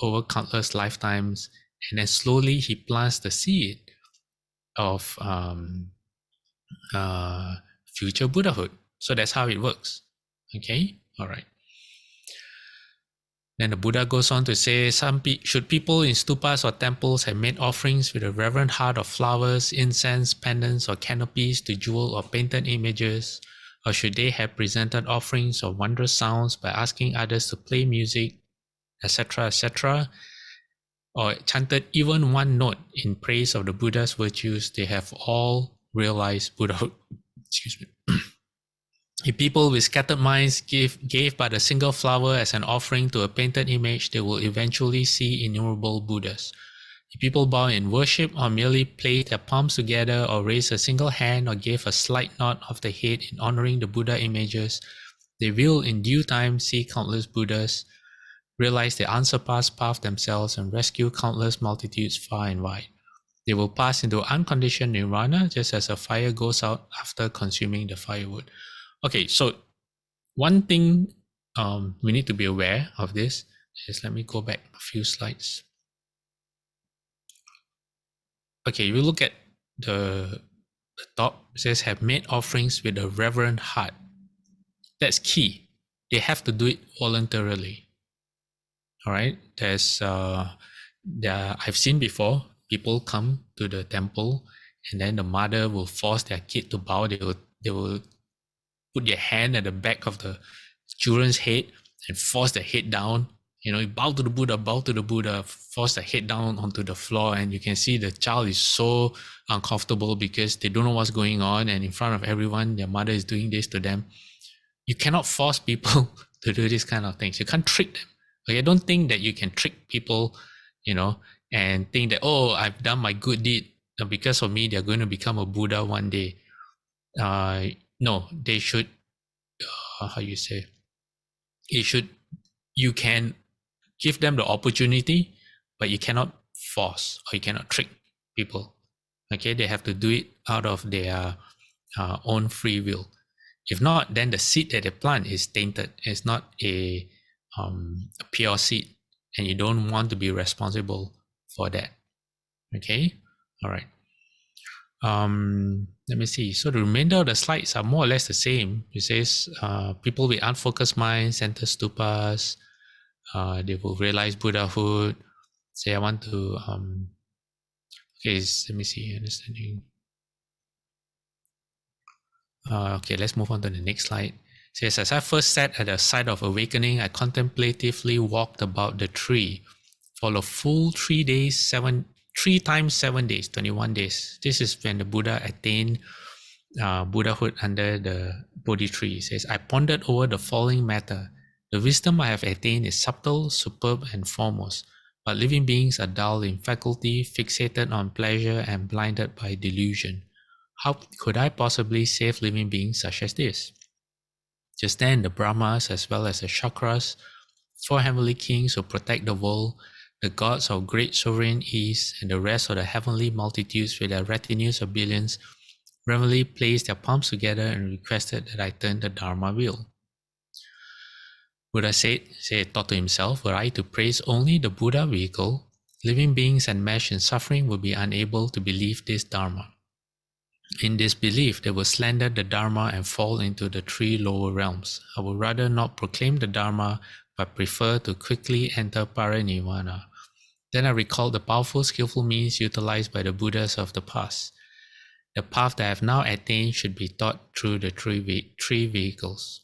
over countless lifetimes, and then slowly he plants the seed of future Buddhahood. So that's how it works. Okay, all right. Then the Buddha goes on to say, should people in stupas or temples have made offerings with a reverent heart of flowers, incense, pendants, or canopies to jewel or painted images? Or should they have presented offerings of wondrous sounds by asking others to play music, etc., etc., or chanted even one note in praise of the Buddha's virtues? They have all realized Buddhahood. Excuse me. If people with scattered minds gave but a single flower as an offering to a painted image, they will eventually see innumerable Buddhas. If people bow in worship or merely placed their palms together or raised a single hand or gave a slight nod of the head in honoring the Buddha images, they will in due time see countless Buddhas, realize the unsurpassed path themselves, and rescue countless multitudes far and wide. They will pass into unconditioned nirvana just as a fire goes out after consuming the firewood. Okay, so one thing we need to be aware of this is, let me go back a few slides. Okay, you look at the top, it says have made offerings with a reverent heart. That's key. They have to do it voluntarily. All right, I've seen before people come to the temple and then the mother will force their kid to bow. They will put their hand at the back of the children's head and force the head down. Bow to the Buddha, force the head down onto the floor, and you can see the child is so uncomfortable because they don't know what's going on, and in front of everyone, their mother is doing this to them. You cannot force people to do these kind of things. You can't trick them. Okay, don't think that you can trick people, and think that, oh, I've done my good deed, and because of me, they're going to become a Buddha one day. No, they should, you can give them the opportunity, but you cannot force or you cannot trick people. Okay, they have to do it out of their own free will. If not, then the seed that they plant is tainted. It's not a pure seed, and you don't want to be responsible for that. Okay, all right. Let me see. So the remainder of the slides are more or less the same. It says people with unfocused minds enter stupas. They will realize Buddhahood. Say, I want to. Okay, let me see. Understanding. Okay, let's move on to the next slide. It says, as I first sat at the site of awakening, I contemplatively walked about the tree for a full 3 days, 3 times 7 days, 21 days. This is when the Buddha attained Buddhahood under the Bodhi tree. It says, I pondered over the following matter. The wisdom I have attained is subtle, superb, and foremost, but living beings are dull in faculty, fixated on pleasure, and blinded by delusion. How could I possibly save living beings such as this? Just then, the Brahmas, as well as the Chakras, 4 heavenly kings who protect the world, the gods of great sovereign ease, and the rest of the heavenly multitudes with their retinues of billions, reverently placed their palms together and requested that I turn the Dharma wheel. Buddha thought to himself, were I to praise only the Buddha vehicle, living beings enmeshed in suffering would be unable to believe this Dharma. In this belief, they will slander the Dharma and fall into the 3 lower realms. I would rather not proclaim the Dharma, but prefer to quickly enter Parinirvana. Then I recalled the powerful, skillful means utilized by the Buddhas of the past. The path that I have now attained should be taught through the three vehicles.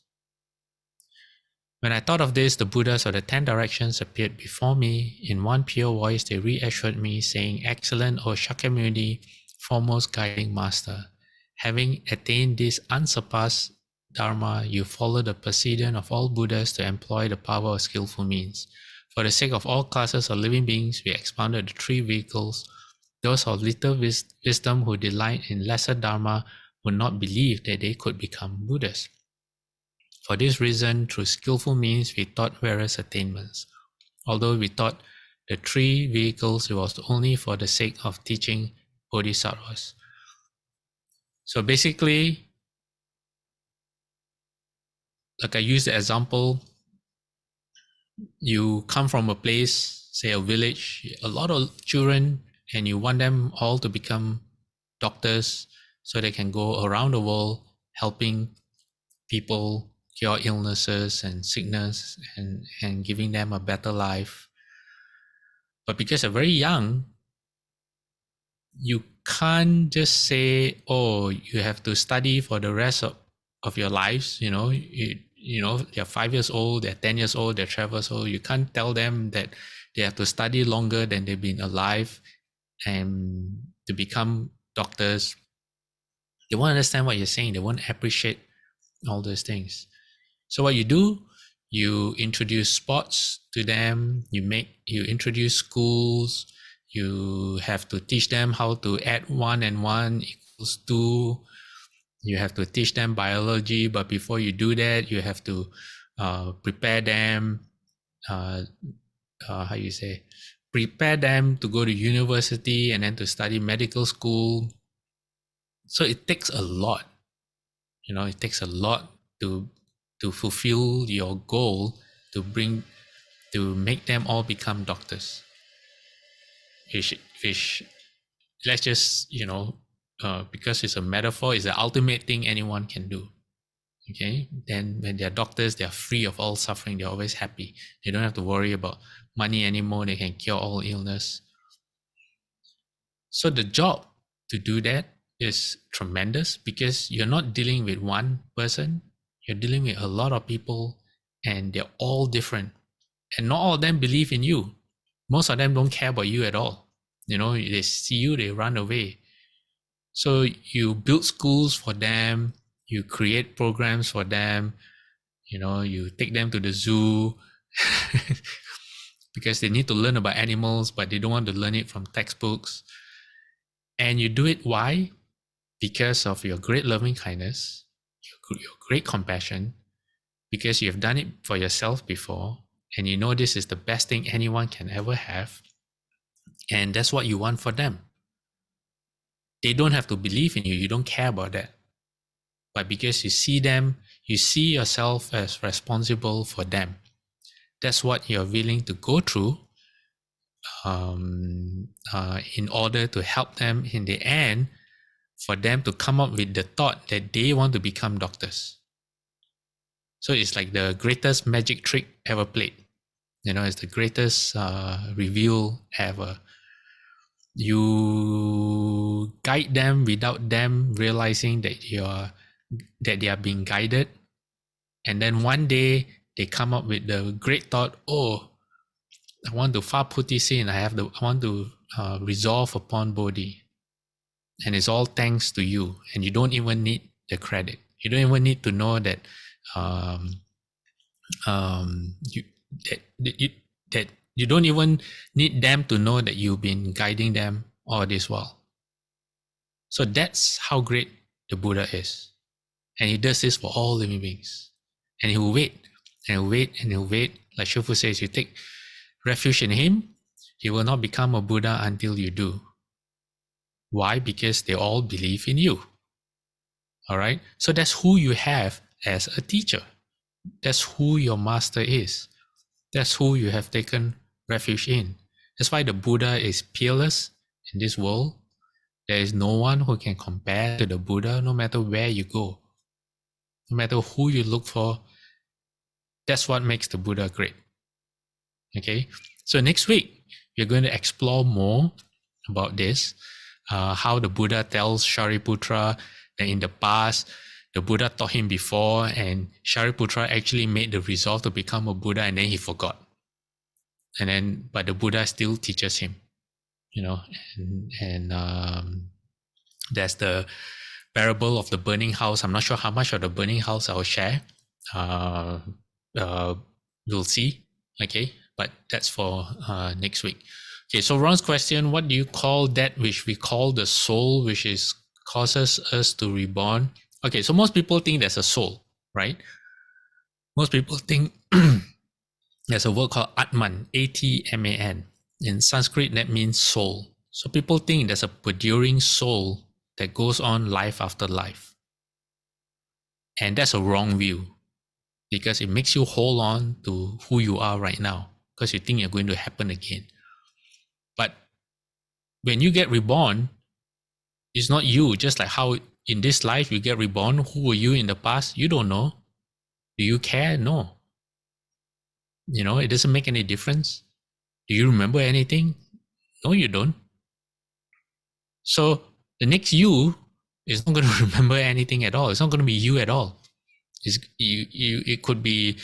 When I thought of this, the Buddhas of the 10 directions appeared before me. In one pure voice, they reassured me, saying, "Excellent, O Shakyamuni, foremost guiding master. Having attained this unsurpassed Dharma, you follow the precedent of all Buddhas to employ the power of skillful means. For the sake of all classes of living beings, we expounded the three vehicles. Those of little wisdom who delight in lesser Dharma would not believe that they could become Buddhas. For this reason, through skillful means, we taught various attainments. Although we taught the three vehicles, it was only for the sake of teaching bodhisattvas." So basically, like I used the example, you come from a place, say a village, a lot of children, and you want them all to become doctors so they can go around the world helping people cure illnesses and sickness and giving them a better life. But because they're very young, you can't just say, "Oh, you have to study for the rest of your lives." They're 5 years old, they're 10 years old, they're 12 years old. You can't tell them that they have to study longer than they've been alive and to become doctors. They won't understand what you're saying. They won't appreciate all those things. So what you do, you introduce sports to them, you introduce schools, you have to teach them how to add 1 and 1 equals 2. You have to teach them biology, but before you do that, you have to prepare them, prepare them to go to university and then to study medical school. So it takes a lot. It takes a lot to fulfill your goal to make them all become doctors. Which let's just because it's a metaphor, it's the ultimate thing anyone can do. Okay, then when they're doctors, they're free of all suffering. They're always happy. They don't have to worry about money anymore. They can cure all illness. So the job to do that is tremendous because you're not dealing with one person. You're dealing with a lot of people, and they're all different. And not all of them believe in you. Most of them don't care about you at all. They see you, they run away. So you build schools for them, you create programs for them, you take them to the zoo because they need to learn about animals, but they don't want to learn it from textbooks. And you do it, why? Because of your great loving kindness, your great compassion, because you have done it for yourself before, and you know this is the best thing anyone can ever have, and that's what you want for them. They don't have to believe in you. You don't care about that. But because you see them, you see yourself as responsible for them. That's what you're willing to go through in order to help them in the end, for them to come up with the thought that they want to become doctors. So it's like the greatest magic trick ever played. It's the greatest reveal ever. You guide them without them realizing that they are being guided, and then one day they come up with the great thought, "Oh, I want to Faputi sin. I want to resolve upon Bodhi," and it's all thanks to you, and you don't even need the credit. You don't even need to know that you don't even need them to know that you've been guiding them all this while. So that's how great the Buddha is. And he does this for all living beings. And he will wait, and he'll wait, and he'll wait. Like Shufu says, you take refuge in him, you will not become a Buddha until you do. Why? Because they all believe in you. All right? So that's who you have as a teacher. That's who your master is. That's who you have taken refuge in. That's why the Buddha is peerless in this world. There is no one who can compare to the Buddha, no matter where you go. No matter who you look for, that's what makes the Buddha great. Okay? So next week, We're going to explore more about this, how the Buddha tells Shariputra that in the past, the Buddha taught him before, and Shariputra actually made the resolve to become a Buddha, and then he forgot. But the Buddha still teaches him, and there's the parable of the burning house. I'm not sure how much of the burning house I'll share. We'll see. Okay, but that's for next week. Okay, so Ron's question: what do you call that which we call the soul, which is causes us to reborn? Okay, so most people think there's a soul, right? Most people think there's a word called Atman, A-T-M-A-N. In Sanskrit, that means soul. So people think there's a perduring soul that goes on life after life. And that's a wrong view, because it makes you hold on to who you are right now, because you think you're going to happen again. But when you get reborn, it's not you. Just like how in this life you get reborn, who were you in the past? You don't know. Do you care? No. It doesn't make any difference. Do you remember anything? No, you don't. So the next you is not going to remember anything at all. It's not going to be you at all. It could be,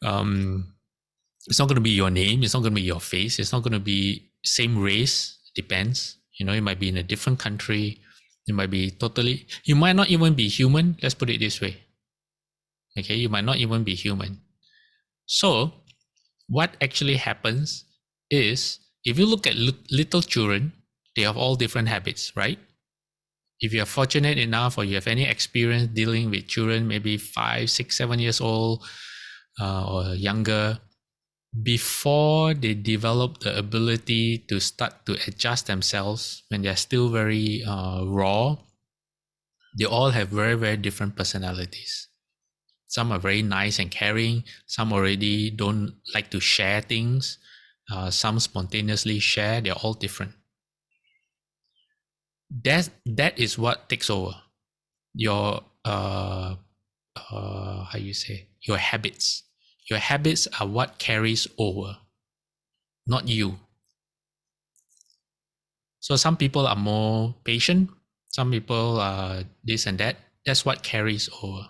it's not going to be your name. It's not going to be your face. It's not going to be same race. Depends. It might be in a different country. It might be you might not even be human. Let's put it this way. Okay, you might not even be human. So what actually happens is, if you look at little children, they have all different habits, right? If you're fortunate enough, or you have any experience dealing with children, maybe 5, 6, 7 years old or younger, before they develop the ability to start to adjust themselves, when they're still very raw, they all have very, very different personalities. Some are very nice and caring. Some already don't like to share things. Some spontaneously share. They're all different. That is what takes over. Your your habits. Your habits are what carries over, not you. So some people are more patient. Some people are this and that. That's what carries over.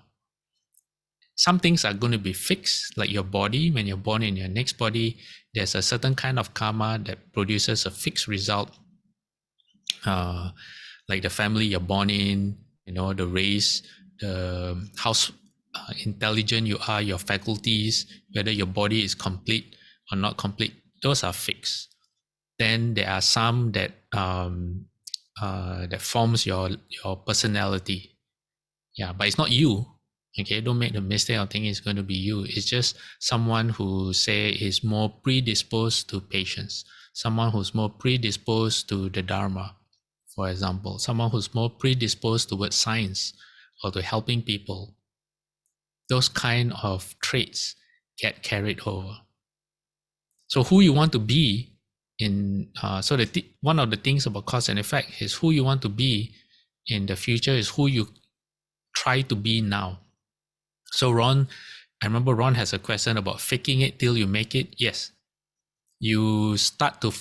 Some things are going to be fixed, like your body. When you're born in your next body, there's a certain kind of karma that produces a fixed result. Like the family you're born in, the race, how intelligent you are, your faculties, whether your body is complete or not complete, those are fixed. Then there are some that that forms your personality. Yeah, but it's not you. Okay, don't make the mistake of thinking it's going to be you. It's just someone who, say, is more predisposed to patience, someone who's more predisposed to the Dharma, for example, someone who's more predisposed towards science or to helping people. Those kind of traits get carried over. So who you want to be in, one of the things about cause and effect is who you want to be in the future is who you try to be now. So Ron, I remember Ron has a question about faking it till you make it. Yes, you start to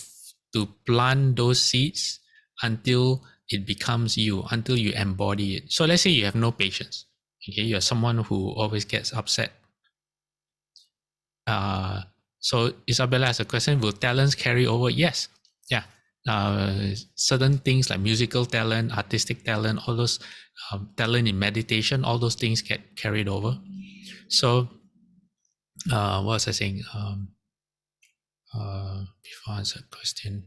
plant those seeds until it becomes you, until you embody it. So let's say you have no patience. Okay, you're someone who always gets upset. So Isabella has a question: will talents carry over? Yes. Yeah. Certain things like musical talent, artistic talent, all those talent in meditation, all those things get carried over. So what was I saying? Before I answer the question,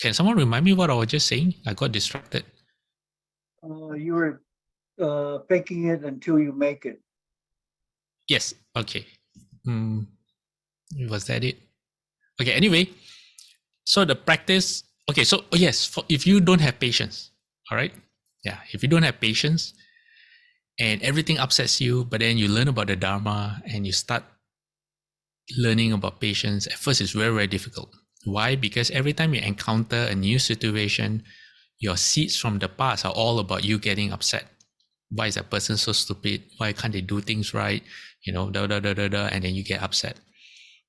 can someone remind me what I was just saying? I got distracted. You were faking it until you make it. Yes. Okay. Was that it? Okay. Anyway, so the practice. Okay. So yes, if you don't have patience, all right. Yeah. If you don't have patience, and everything upsets you, but then you learn about the Dharma and you start learning about patience, at first it's very, very difficult. Why? Because every time you encounter a new situation, your seeds from the past are all about you getting upset. Why is that person so stupid? Why can't they do things right? And then you get upset.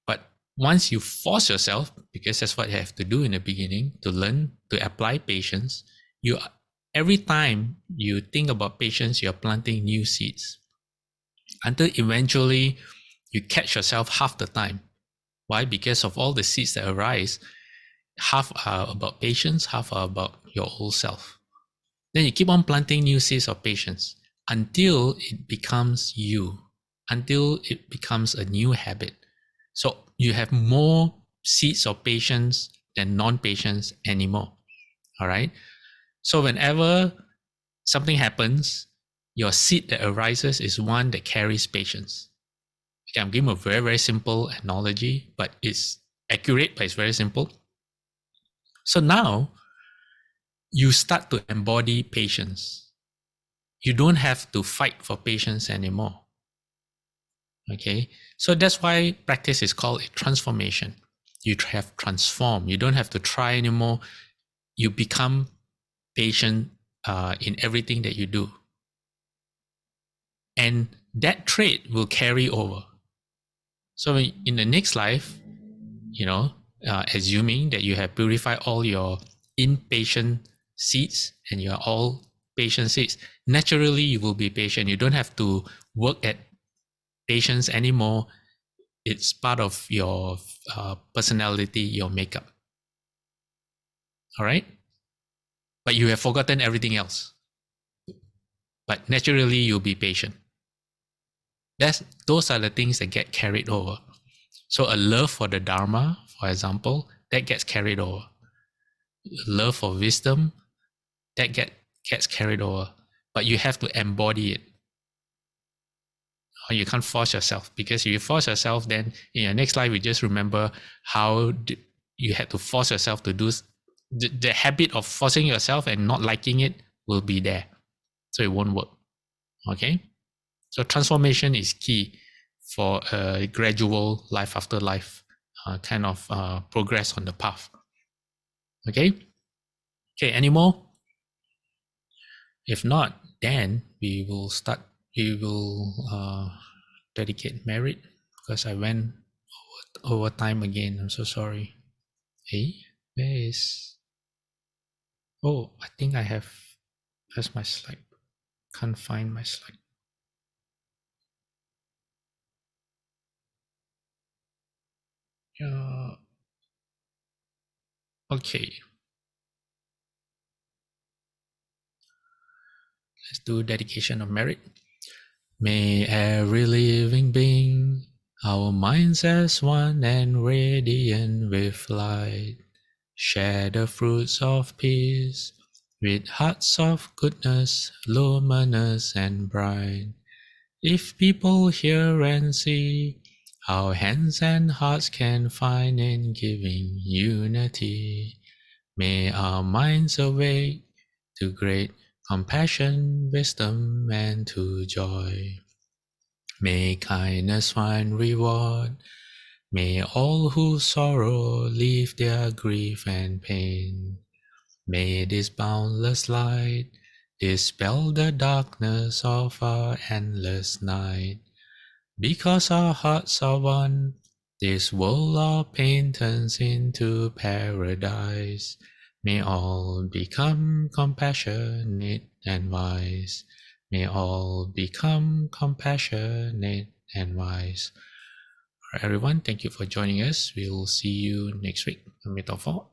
But once you force yourself, because that's what you have to do in the beginning, to learn to apply patience, every time you think about patience, you're planting new seeds until eventually you catch yourself half the time. Why? Because of all the seeds that arise, half are about patience, half are about your old self. Then you keep on planting new seeds of patience until it becomes you, until it becomes a new habit. So you have more seeds of patience than non-patience anymore. All right. So whenever something happens, your seed that arises is one that carries patience. Okay, I'm giving a very, very simple analogy, but it's accurate, but it's very simple. So now you start to embody patience. You don't have to fight for patience anymore. Okay, so that's why practice is called a transformation. You have transformed. You don't have to try anymore. You become patient in everything that you do. And that trait will carry over. So in the next life, assuming that you have purified all your impatient seeds and you're all patient seeds, naturally you will be patient. You don't have to work at patience anymore. It's part of your personality, your makeup. All right? But you have forgotten everything else. But naturally you'll be patient. Those are the things that get carried over. So a love for the Dharma, for example, that gets carried over. Love for wisdom, that gets carried over. But you have to embody it. Or you can't force yourself, because if you force yourself, then in your next life, you just remember how you had to force yourself to do. The habit of forcing yourself and not liking it will be there. So it won't work. Okay? So transformation is key for a gradual life after life kind of progress on the path. Okay? Okay, any more? If not, then we will dedicate merit, because I went over time again. I'm so sorry. Hey, where is... Oh, I think I have... Where's my slide? Can't find my slide. Okay. Let's do dedication of merit. May every living being, our minds as one and radiant with light, share the fruits of peace with hearts of goodness, luminous and bright. If people hear and see, our hands and hearts can find in giving unity. May our minds awake to great compassion, wisdom, and to joy. May kindness find reward. May all who sorrow leave their grief and pain. May this boundless light dispel the darkness of our endless night. Because our hearts are one, this world of pain turns into paradise. May all become compassionate and wise. May all become compassionate and wise. All right, everyone, thank you for joining us. We'll see you next week. Metaphor.